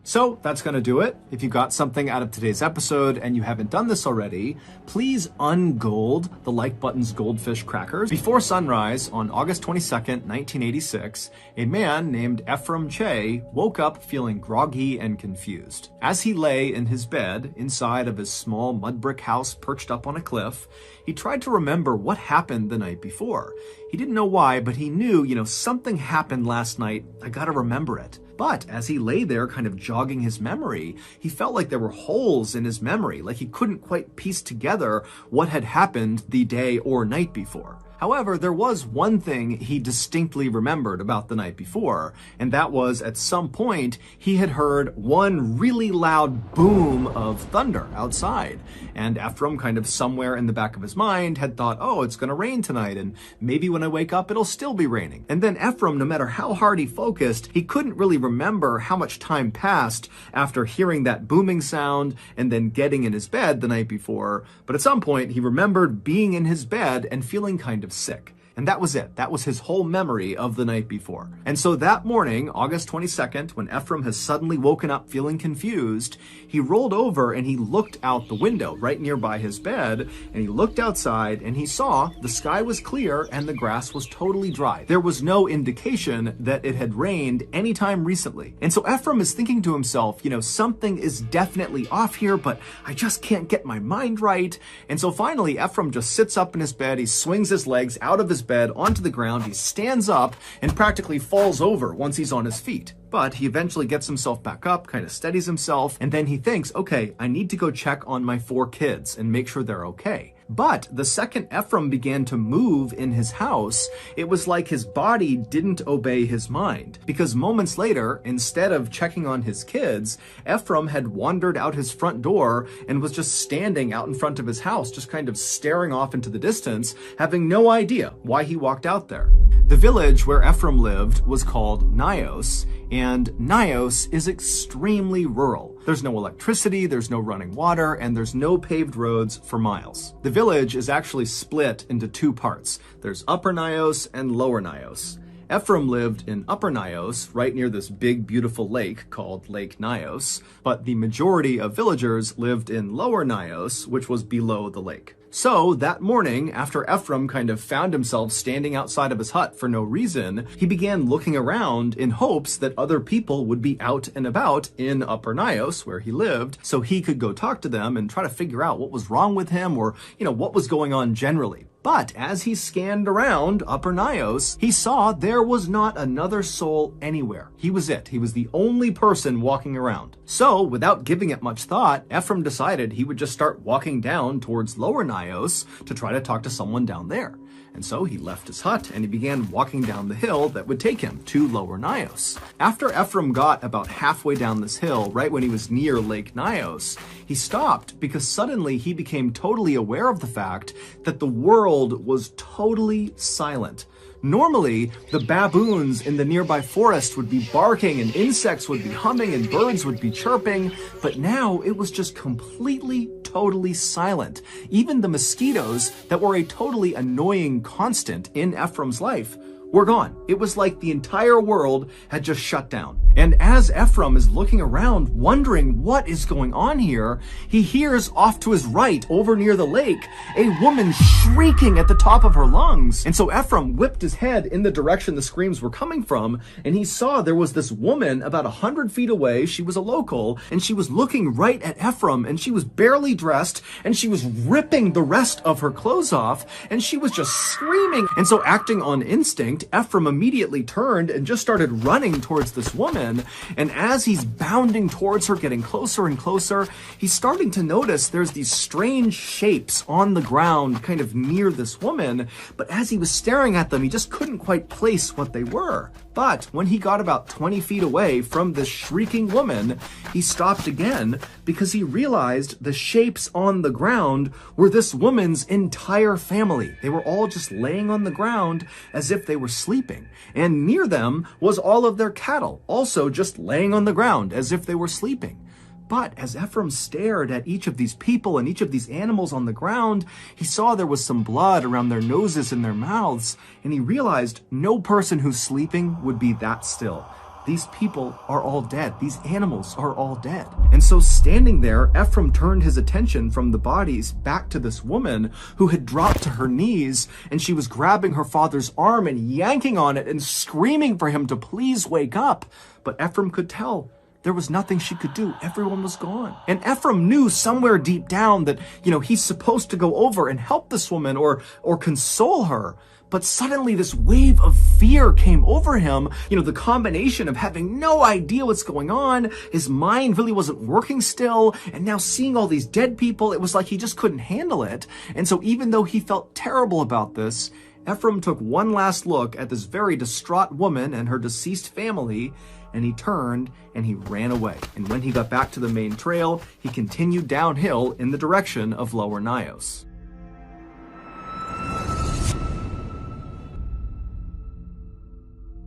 So that's going to do it. If you got something out of today's episode and you haven't done this already, please ungold the like button's goldfish crackers. Before sunrise on August 22nd, 1986, a man named Ephraim Che woke up feeling groggy and confused. As he lay in his bed inside of his small mud brick house perched up on a cliff, he tried to remember what happened the night before. He didn't know why, but he knew, something happened last night. I gotta remember it. But as he lay there kind of jogging his memory, he felt like there were holes in his memory, like he couldn't quite piece together what had happened the day or night before. However, there was one thing he distinctly remembered about the night before, and that was at some point he had heard one really loud boom of thunder outside. And Ephraim, kind of somewhere in the back of his mind, had thought, oh, it's going to rain tonight, and maybe when I wake up it'll still be raining. And then Ephraim, no matter how hard he focused, he couldn't really remember how much time passed after hearing that booming sound and then getting in his bed the night before. But at some point he remembered being in his bed and feeling kind of sick. And that was it. That was his whole memory of the night before. And so that morning, August 22nd, when Ephraim has suddenly woken up feeling confused, he rolled over and he looked out the window right nearby his bed, and he looked outside and he saw the sky was clear and the grass was totally dry. There was no indication that it had rained anytime recently. And so Ephraim is thinking to himself, something is definitely off here, but I just can't get my mind right. And so finally, Ephraim just sits up in his bed, he swings his legs out of his bed onto the ground, he stands up and practically falls over once he's on his feet. But he eventually gets himself back up, kind of steadies himself, and then he thinks, okay, I need to go check on my 4 kids and make sure they're okay. But the second Ephraim began to move in his house, it was like his body didn't obey his mind. Because moments later, instead of checking on his kids, Ephraim had wandered out his front door and was just standing out in front of his house, just kind of staring off into the distance, having no idea why he walked out there. The village where Ephraim lived was called Nios, and Nios is extremely rural. There's no electricity, there's no running water, and there's no paved roads for miles. The village is actually split into 2 parts. There's Upper Nios and Lower Nios. Ephraim lived in Upper Nios, right near this big, beautiful lake called Lake Nios, but the majority of villagers lived in Lower Nios, which was below the lake. So that morning, after Ephraim kind of found himself standing outside of his hut for no reason, he began looking around in hopes that other people would be out and about in Upper Nios, where he lived, so he could go talk to them and try to figure out what was wrong with him or, what was going on generally. But as he scanned around Upper Nios, he saw there was not another soul anywhere. He was it. He was the only person walking around. So, without giving it much thought, Ephraim decided he would just start walking down towards Lower Nios to try to talk to someone down there. And so he left his hut and he began walking down the hill that would take him to Lower Nios. After Ephraim got about halfway down this hill, right when he was near Lake Nios, he stopped because suddenly he became totally aware of the fact that the world was totally silent. Normally, the baboons in the nearby forest would be barking and insects would be humming and birds would be chirping, but now it was just completely, totally silent. Even the mosquitoes that were a totally annoying constant in Ephraim's life were gone. It was like the entire world had just shut down. And as Ephraim is looking around, wondering what is going on here, he hears off to his right, over near the lake, a woman shrieking at the top of her lungs. And so Ephraim whipped his head in the direction the screams were coming from, and he saw there was this woman about 100 feet away. She was a local, and she was looking right at Ephraim, and she was barely dressed, and she was ripping the rest of her clothes off, and she was just screaming. And so, acting on instinct, Ephraim immediately turned and just started running towards this woman. And as he's bounding towards her, getting closer and closer, he's starting to notice there's these strange shapes on the ground kind of near this woman. But as he was staring at them, he just couldn't quite place what they were. But when he got about 20 feet away from this shrieking woman, he stopped again because he realized the shapes on the ground were this woman's entire family. They were all just laying on the ground as if they were sleeping. And near them was all of their cattle, also just laying on the ground as if they were sleeping. But as Ephraim stared at each of these people and each of these animals on the ground, he saw there was some blood around their noses and their mouths, and he realized no person who's sleeping would be that still. These people are all dead. These animals are all dead. And so standing there, Ephraim turned his attention from the bodies back to this woman who had dropped to her knees, and she was grabbing her father's arm and yanking on it and screaming for him to please wake up. But Ephraim could tell there was nothing she could do. Everyone was gone. And Ephraim knew somewhere deep down that, he's supposed to go over and help this woman or console her. But suddenly this wave of fear came over him. The combination of having no idea what's going on, his mind really wasn't working still, and now seeing all these dead people, it was like he just couldn't handle it. And so even though he felt terrible about this, Ephraim took one last look at this very distraught woman and her deceased family, and he turned and he ran away. And when he got back to the main trail, he continued downhill in the direction of Lower Nios.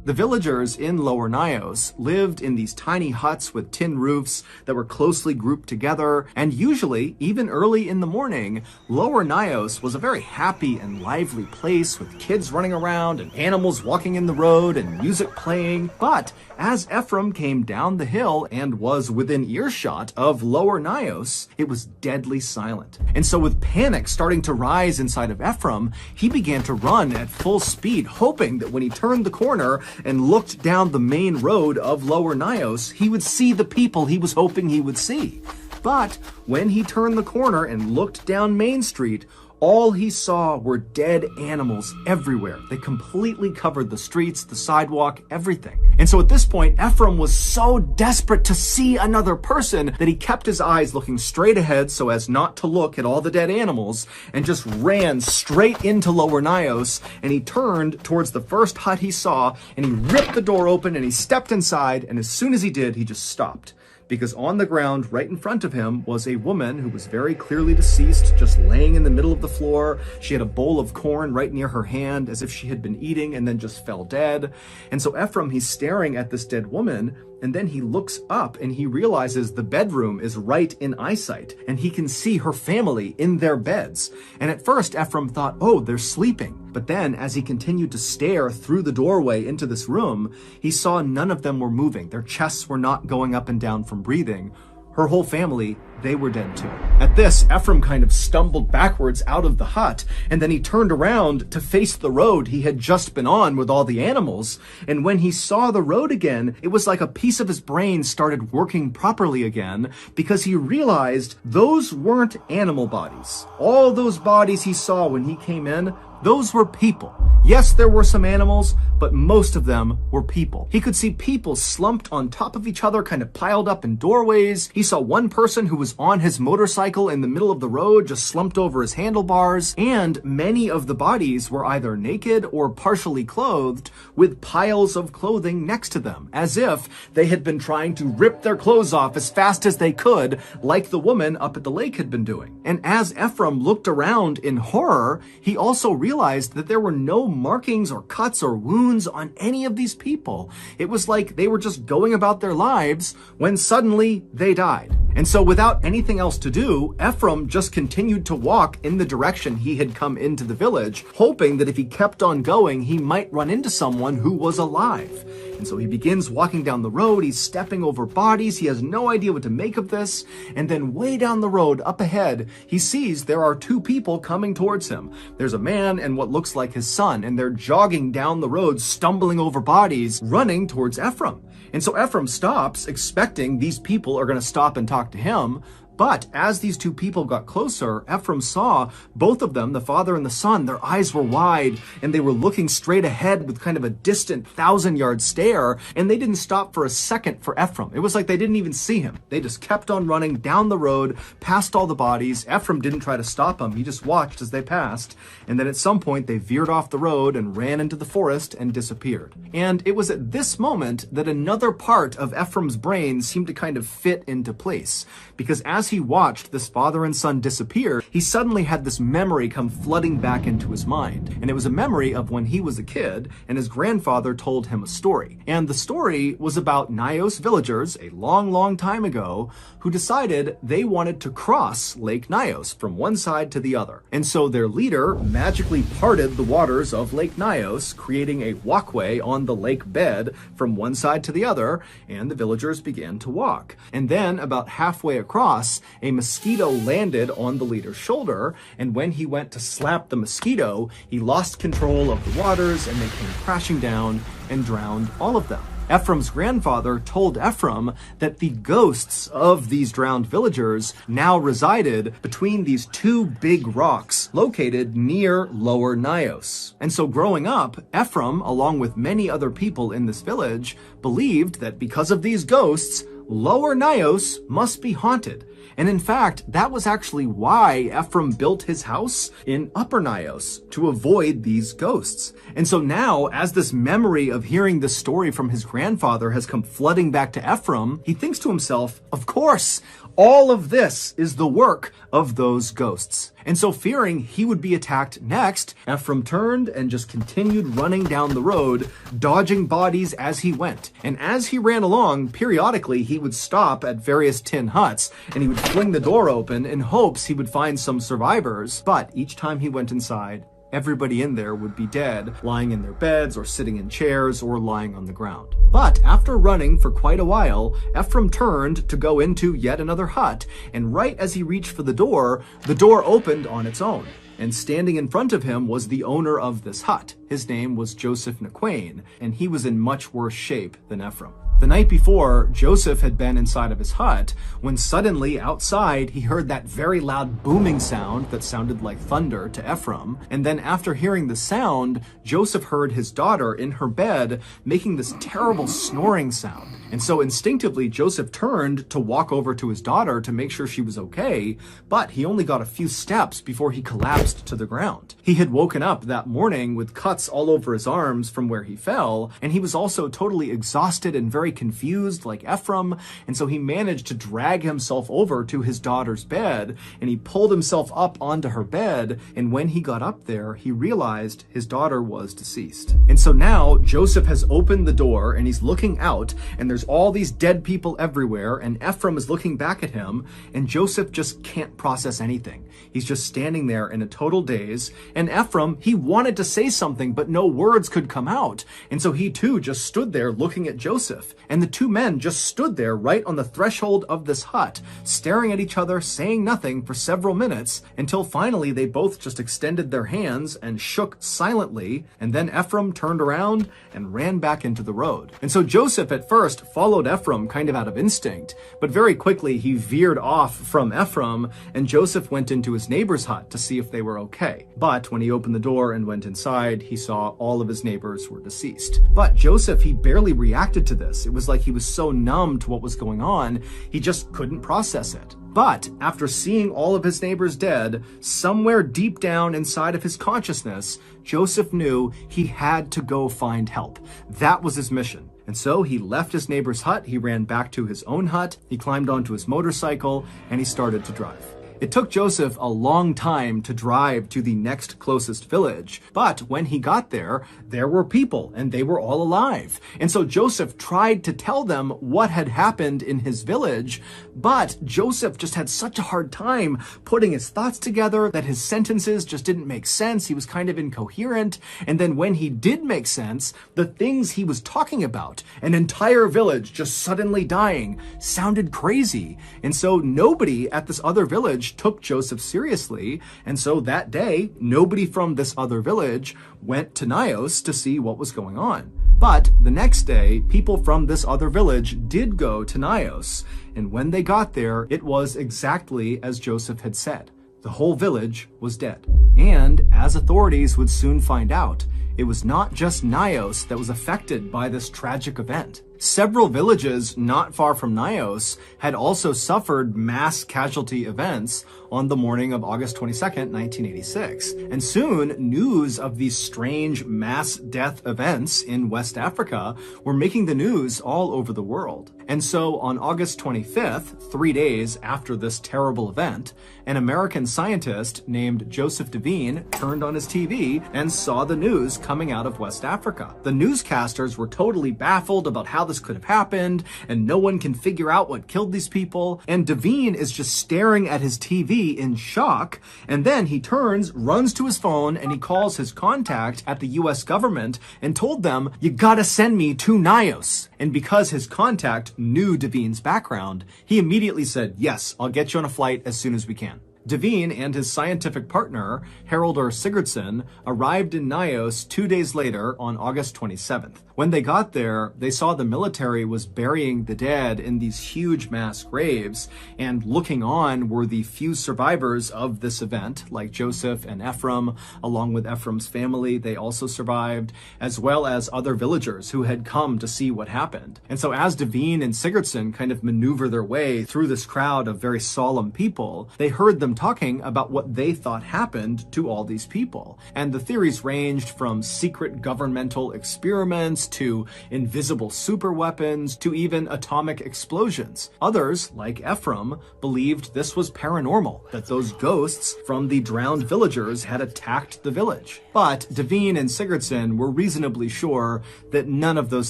The villagers in Lower Nios lived in these tiny huts with tin roofs that were closely grouped together, and usually, even early in the morning, Lower Nios was a very happy and lively place with kids running around and animals walking in the road and music playing. But as Ephraim came down the hill and was within earshot of Lower Nios, it was deadly silent. And so with panic starting to rise inside of Ephraim, he began to run at full speed, hoping that when he turned the corner and looked down the main road of Lower Nios, he would see the people he was hoping he would see. But when he turned the corner and looked down Main Street, all he saw were dead animals everywhere. They completely covered the streets, the sidewalk, everything. And so at this point, Ephraim was so desperate to see another person that he kept his eyes looking straight ahead so as not to look at all the dead animals, and just ran straight into Lower Nios. And he turned towards the first hut he saw, and he ripped the door open and he stepped inside. And as soon as he did, he just stopped. Because on the ground right in front of him was a woman who was very clearly deceased, just laying in the middle of the floor. She had a bowl of corn right near her hand as if she had been eating and then just fell dead. And so Ephraim, he's staring at this dead woman, and then he looks up and he realizes the bedroom is right in eyesight, and he can see her family in their beds. And at first Ephraim thought, oh, they're sleeping. But then as he continued to stare through the doorway into this room, he saw none of them were moving. Their chests were not going up and down from breathing. Her whole family, they were dead too. At this, Ephraim kind of stumbled backwards out of the hut, and then he turned around to face the road he had just been on with all the animals. And when he saw the road again, it was like a piece of his brain started working properly again, because he realized those weren't animal bodies. All those bodies he saw when he came in, those were people. Yes, there were some animals, but most of them were people. He could see people slumped on top of each other, kind of piled up in doorways. He saw one person who was on his motorcycle in the middle of the road, just slumped over his handlebars. And many of the bodies were either naked or partially clothed, with piles of clothing next to them, as if they had been trying to rip their clothes off as fast as they could, like the woman up at the lake had been doing. And as Ephraim looked around in horror, he also realized realized that there were no markings or cuts or wounds on any of these people. It was like they were just going about their lives when suddenly they died. And so without anything else to do, Ephraim just continued to walk in the direction he had come into the village, hoping that if he kept on going, he might run into someone who was alive. And so he begins walking down the road, he's stepping over bodies, he has no idea what to make of this, and then way down the road, up ahead, he sees there are two people coming towards him. There's a man and what looks like his son, and they're jogging down the road, stumbling over bodies, running towards Ephraim. And so Ephraim stops, expecting these people are going to stop and talk to him. But as these two people got closer, Ephraim saw both of them, the father and the son, their eyes were wide and they were looking straight ahead with kind of a distant 1,000-yard stare, and they didn't stop for a second for Ephraim. It was like they didn't even see him. They just kept on running down the road, past all the bodies. Ephraim didn't try to stop him. He just watched as they passed. And then at some point they veered off the road and ran into the forest and disappeared. And it was at this moment that another part of Ephraim's brain seemed to kind of fit into place. Because as he watched this father and son disappear, he suddenly had this memory come flooding back into his mind. And it was a memory of when he was a kid and his grandfather told him a story. And the story was about Nios villagers a long, long time ago who decided they wanted to cross Lake Nios from one side to the other. And so their leader magically parted the waters of Lake Nios, creating a walkway on the lake bed from one side to the other, and the villagers began to walk. And then about halfway across, a mosquito landed on the leader's shoulder, and when he went to slap the mosquito, he lost control of the waters and they came crashing down and drowned all of them. Ephraim's grandfather told Ephraim that the ghosts of these drowned villagers now resided between these two big rocks located near Lower Nios. And so growing up, Ephraim, along with many other people in this village, believed that because of these ghosts, Lower Nios must be haunted. And in fact, that was actually why Ephraim built his house in Upper Nios, to avoid these ghosts. And so now, as this memory of hearing this story from his grandfather has come flooding back to Ephraim, he thinks to himself, of course, all of this is the work of those ghosts. And so fearing he would be attacked next, Ephraim turned and just continued running down the road, dodging bodies as he went. And as he ran along, periodically he would stop at various tin huts and he would fling the door open in hopes he would find some survivors. But each time he went inside, everybody in there would be dead, lying in their beds or sitting in chairs or lying on the ground. But after running for quite a while, Ephraim turned to go into yet another hut, and right as he reached for the door opened on its own. And standing in front of him was the owner of this hut. His name was Joseph Naquain, and he was in much worse shape than Ephraim. The night before, Joseph had been inside of his hut when suddenly outside he heard that very loud booming sound that sounded like thunder to Ephraim. And then after hearing the sound, Joseph heard his daughter in her bed making this terrible snoring sound. And so instinctively, Joseph turned to walk over to his daughter to make sure she was okay, but he only got a few steps before he collapsed to the ground. He had woken up that morning with cuts all over his arms from where he fell, and he was also totally exhausted and very confused like Ephraim, and so he managed to drag himself over to his daughter's bed, and he pulled himself up onto her bed, and when he got up there, he realized his daughter was deceased. And so now Joseph has opened the door and he's looking out, and there's all these dead people everywhere, and Ephraim is looking back at him, and Joseph just can't process anything. He's just standing there in a total daze, and Ephraim, he wanted to say something, but no words could come out, and so he too just stood there looking at Joseph. And the two men just stood there right on the threshold of this hut, staring at each other, saying nothing for several minutes, until finally they both just extended their hands and shook silently, and then Ephraim turned around and ran back into the road. And so Joseph at first followed Ephraim kind of out of instinct, but very quickly he veered off from Ephraim, and Joseph went into his neighbor's hut to see if they were okay. But when he opened the door and went inside, he saw all of his neighbors were deceased. But Joseph, he barely reacted to this. It was like he was so numb to what was going on, he just couldn't process it. But after seeing all of his neighbors dead, somewhere deep down inside of his consciousness, Joseph knew he had to go find help. That was his mission. And so he left his neighbor's hut, he ran back to his own hut, he climbed onto his motorcycle, and he started to drive. It took Joseph a long time to drive to the next closest village, but when he got there, there were people and they were all alive. And so Joseph tried to tell them what had happened in his village, but Joseph just had such a hard time putting his thoughts together that his sentences just didn't make sense. He was kind of incoherent. And then when he did make sense, the things he was talking about, an entire village just suddenly dying, sounded crazy. And so nobody at this other village took Joseph seriously. And so that day, nobody from this other village went to Nios to see what was going on. But the next day, people from this other village did go to Nios. And when they got there, it was exactly as Joseph had said. The whole village was dead. And as authorities would soon find out, it was not just Nios that was affected by this tragic event. Several villages not far from Nios had also suffered mass casualty events on the morning of August 22nd, 1986. And soon, news of these strange mass death events in West Africa were making the news all over the world. And so on August 25th, 3 days after this terrible event, an American scientist named Joseph Devine turned on his TV and saw the news coming out of West Africa. The newscasters were totally baffled about how this could have happened, and no one can figure out what killed these people. And Devine is just staring at his TV in shock, and then he turns, runs to his phone, and he calls his contact at the US government and told them, "You gotta send me to Nios." And because his contact knew Devine's background, he immediately said, "Yes, I'll get you on a flight as soon as we can." Devine and his scientific partner, Haraldur Sigurdsson, arrived in Nios 2 days later on August 27th. When they got there, they saw the military was burying the dead in these huge mass graves, and looking on were the few survivors of this event, like Joseph and Ephraim. Along with Ephraim's family, they also survived, as well as other villagers who had come to see what happened. And so as Devine and Sigurdsson kind of maneuver their way through this crowd of very solemn people, they heard them talking about what they thought happened to all these people. And the theories ranged from secret governmental experiments to invisible superweapons to even atomic explosions. Others, like Ephraim, believed this was paranormal, that those ghosts from the drowned villagers had attacked the village. But Devine and Sigurdsson were reasonably sure that none of those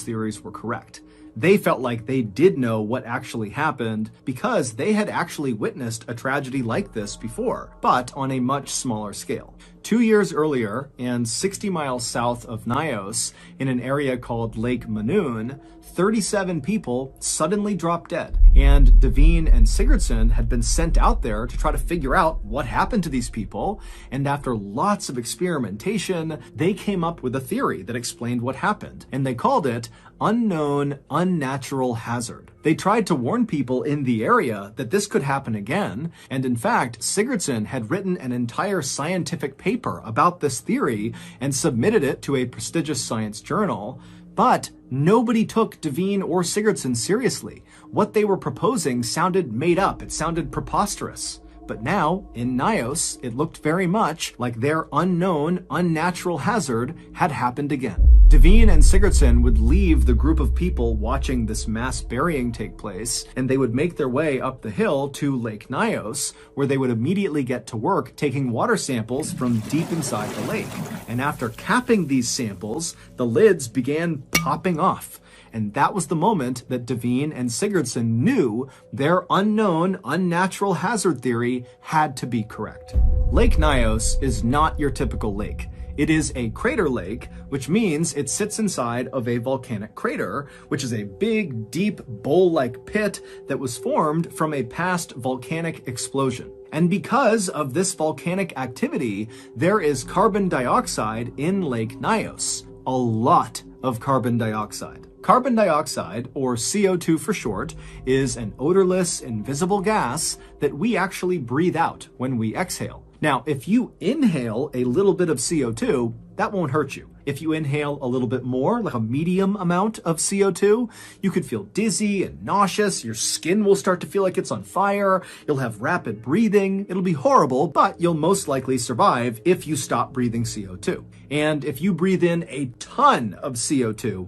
theories were correct. They felt like they did know what actually happened because they had actually witnessed a tragedy like this before, but on a much smaller scale. 2 years earlier, and 60 miles south of Nios, in an area called Lake Manoon, 37 people suddenly dropped dead. And Devine and Sigurdsson had been sent out there to try to figure out what happened to these people. And after lots of experimentation, they came up with a theory that explained what happened. And they called it unknown unnatural hazard. They tried to warn people in the area that this could happen again. And in fact, Sigurdsson had written an entire scientific paper about this theory and submitted it to a prestigious science journal. But nobody took Devine or Sigurdsson seriously. What they were proposing sounded made up. It sounded preposterous. But now, in Nios, it looked very much like their unknown, unnatural hazard had happened again. Devine and Sigurdsson would leave the group of people watching this mass burying take place, and they would make their way up the hill to Lake Nios, where they would immediately get to work taking water samples from deep inside the lake. And after capping these samples, the lids began popping off. And that was the moment that Devine and Sigurdsson knew their unknown, unnatural hazard theory had to be correct. Lake Nios is not your typical lake. It is a crater lake, which means it sits inside of a volcanic crater, which is a big, deep, bowl-like pit that was formed from a past volcanic explosion. And because of this volcanic activity, there is carbon dioxide in Lake Nios. A lot of carbon dioxide. Carbon dioxide, or CO2 for short, is an odorless, invisible gas that we actually breathe out when we exhale. Now, if you inhale a little bit of CO2, that won't hurt you. If you inhale a little bit more, like a medium amount of CO2, you could feel dizzy and nauseous. Your skin will start to feel like it's on fire. You'll have rapid breathing. It'll be horrible, but you'll most likely survive if you stop breathing CO2. And if you breathe in a ton of CO2,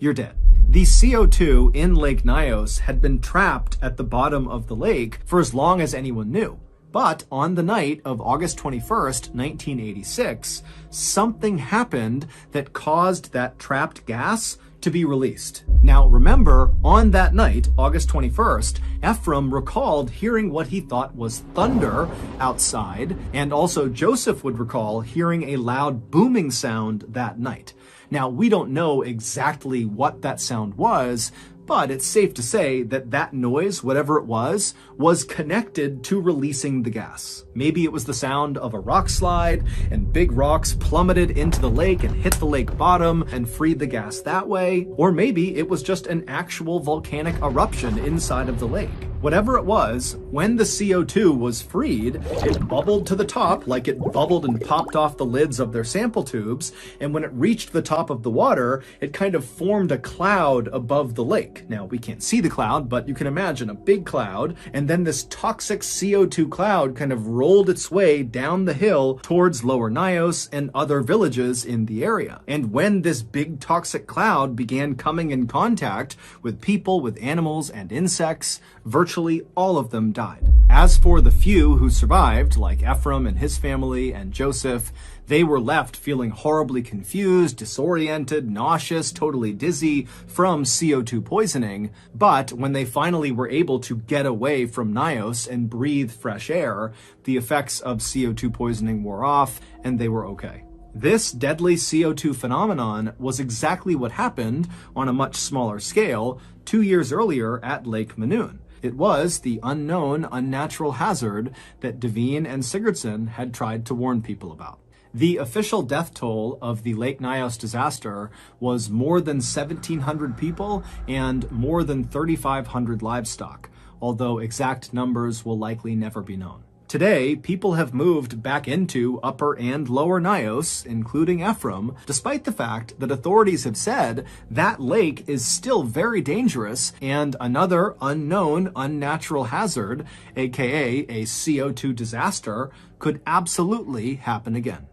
you're dead. The CO2 in Lake Nios had been trapped at the bottom of the lake for as long as anyone knew. But on the night of August 21st, 1986, something happened that caused that trapped gas to be released. Now remember, on that night, August 21st, Ephraim recalled hearing what he thought was thunder outside, and also Joseph would recall hearing a loud booming sound that night. Now, we don't know exactly what that sound was, but it's safe to say that that noise, whatever it was connected to releasing the gas. Maybe it was the sound of a rock slide and big rocks plummeted into the lake and hit the lake bottom and freed the gas that way. Or maybe it was just an actual volcanic eruption inside of the lake. Whatever it was, when the CO2 was freed, it bubbled to the top like it bubbled and popped off the lids of their sample tubes, and when it reached the top of the water, it kind of formed a cloud above the lake. Now, we can't see the cloud, but you can imagine a big cloud, and then this toxic CO2 cloud kind of rolled its way down the hill towards Lower Nios and other villages in the area. And when this big toxic cloud began coming in contact with people, with animals and insects, virtually all of them died. As for the few who survived, like Ephraim and his family and Joseph, they were left feeling horribly confused, disoriented, nauseous, totally dizzy from CO2 poisoning. But when they finally were able to get away from Nios and breathe fresh air, the effects of CO2 poisoning wore off and they were okay. This deadly CO2 phenomenon was exactly what happened on a much smaller scale 2 years earlier at Lake Manoon. It was the unknown, unnatural hazard that Devine and Sigurdsson had tried to warn people about. The official death toll of the Lake Nios disaster was more than 1,700 people and more than 3,500 livestock, although exact numbers will likely never be known. Today, people have moved back into Upper and Lower Nios, including Ephraim, despite the fact that authorities have said that lake is still very dangerous and another unknown, unnatural hazard, aka a CO2 disaster, could absolutely happen again.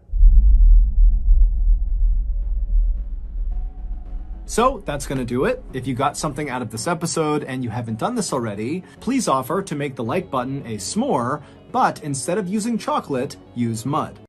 So that's going to do it. If you got something out of this episode and you haven't done this already, please offer to make the like button a s'more, but instead of using chocolate, use mud.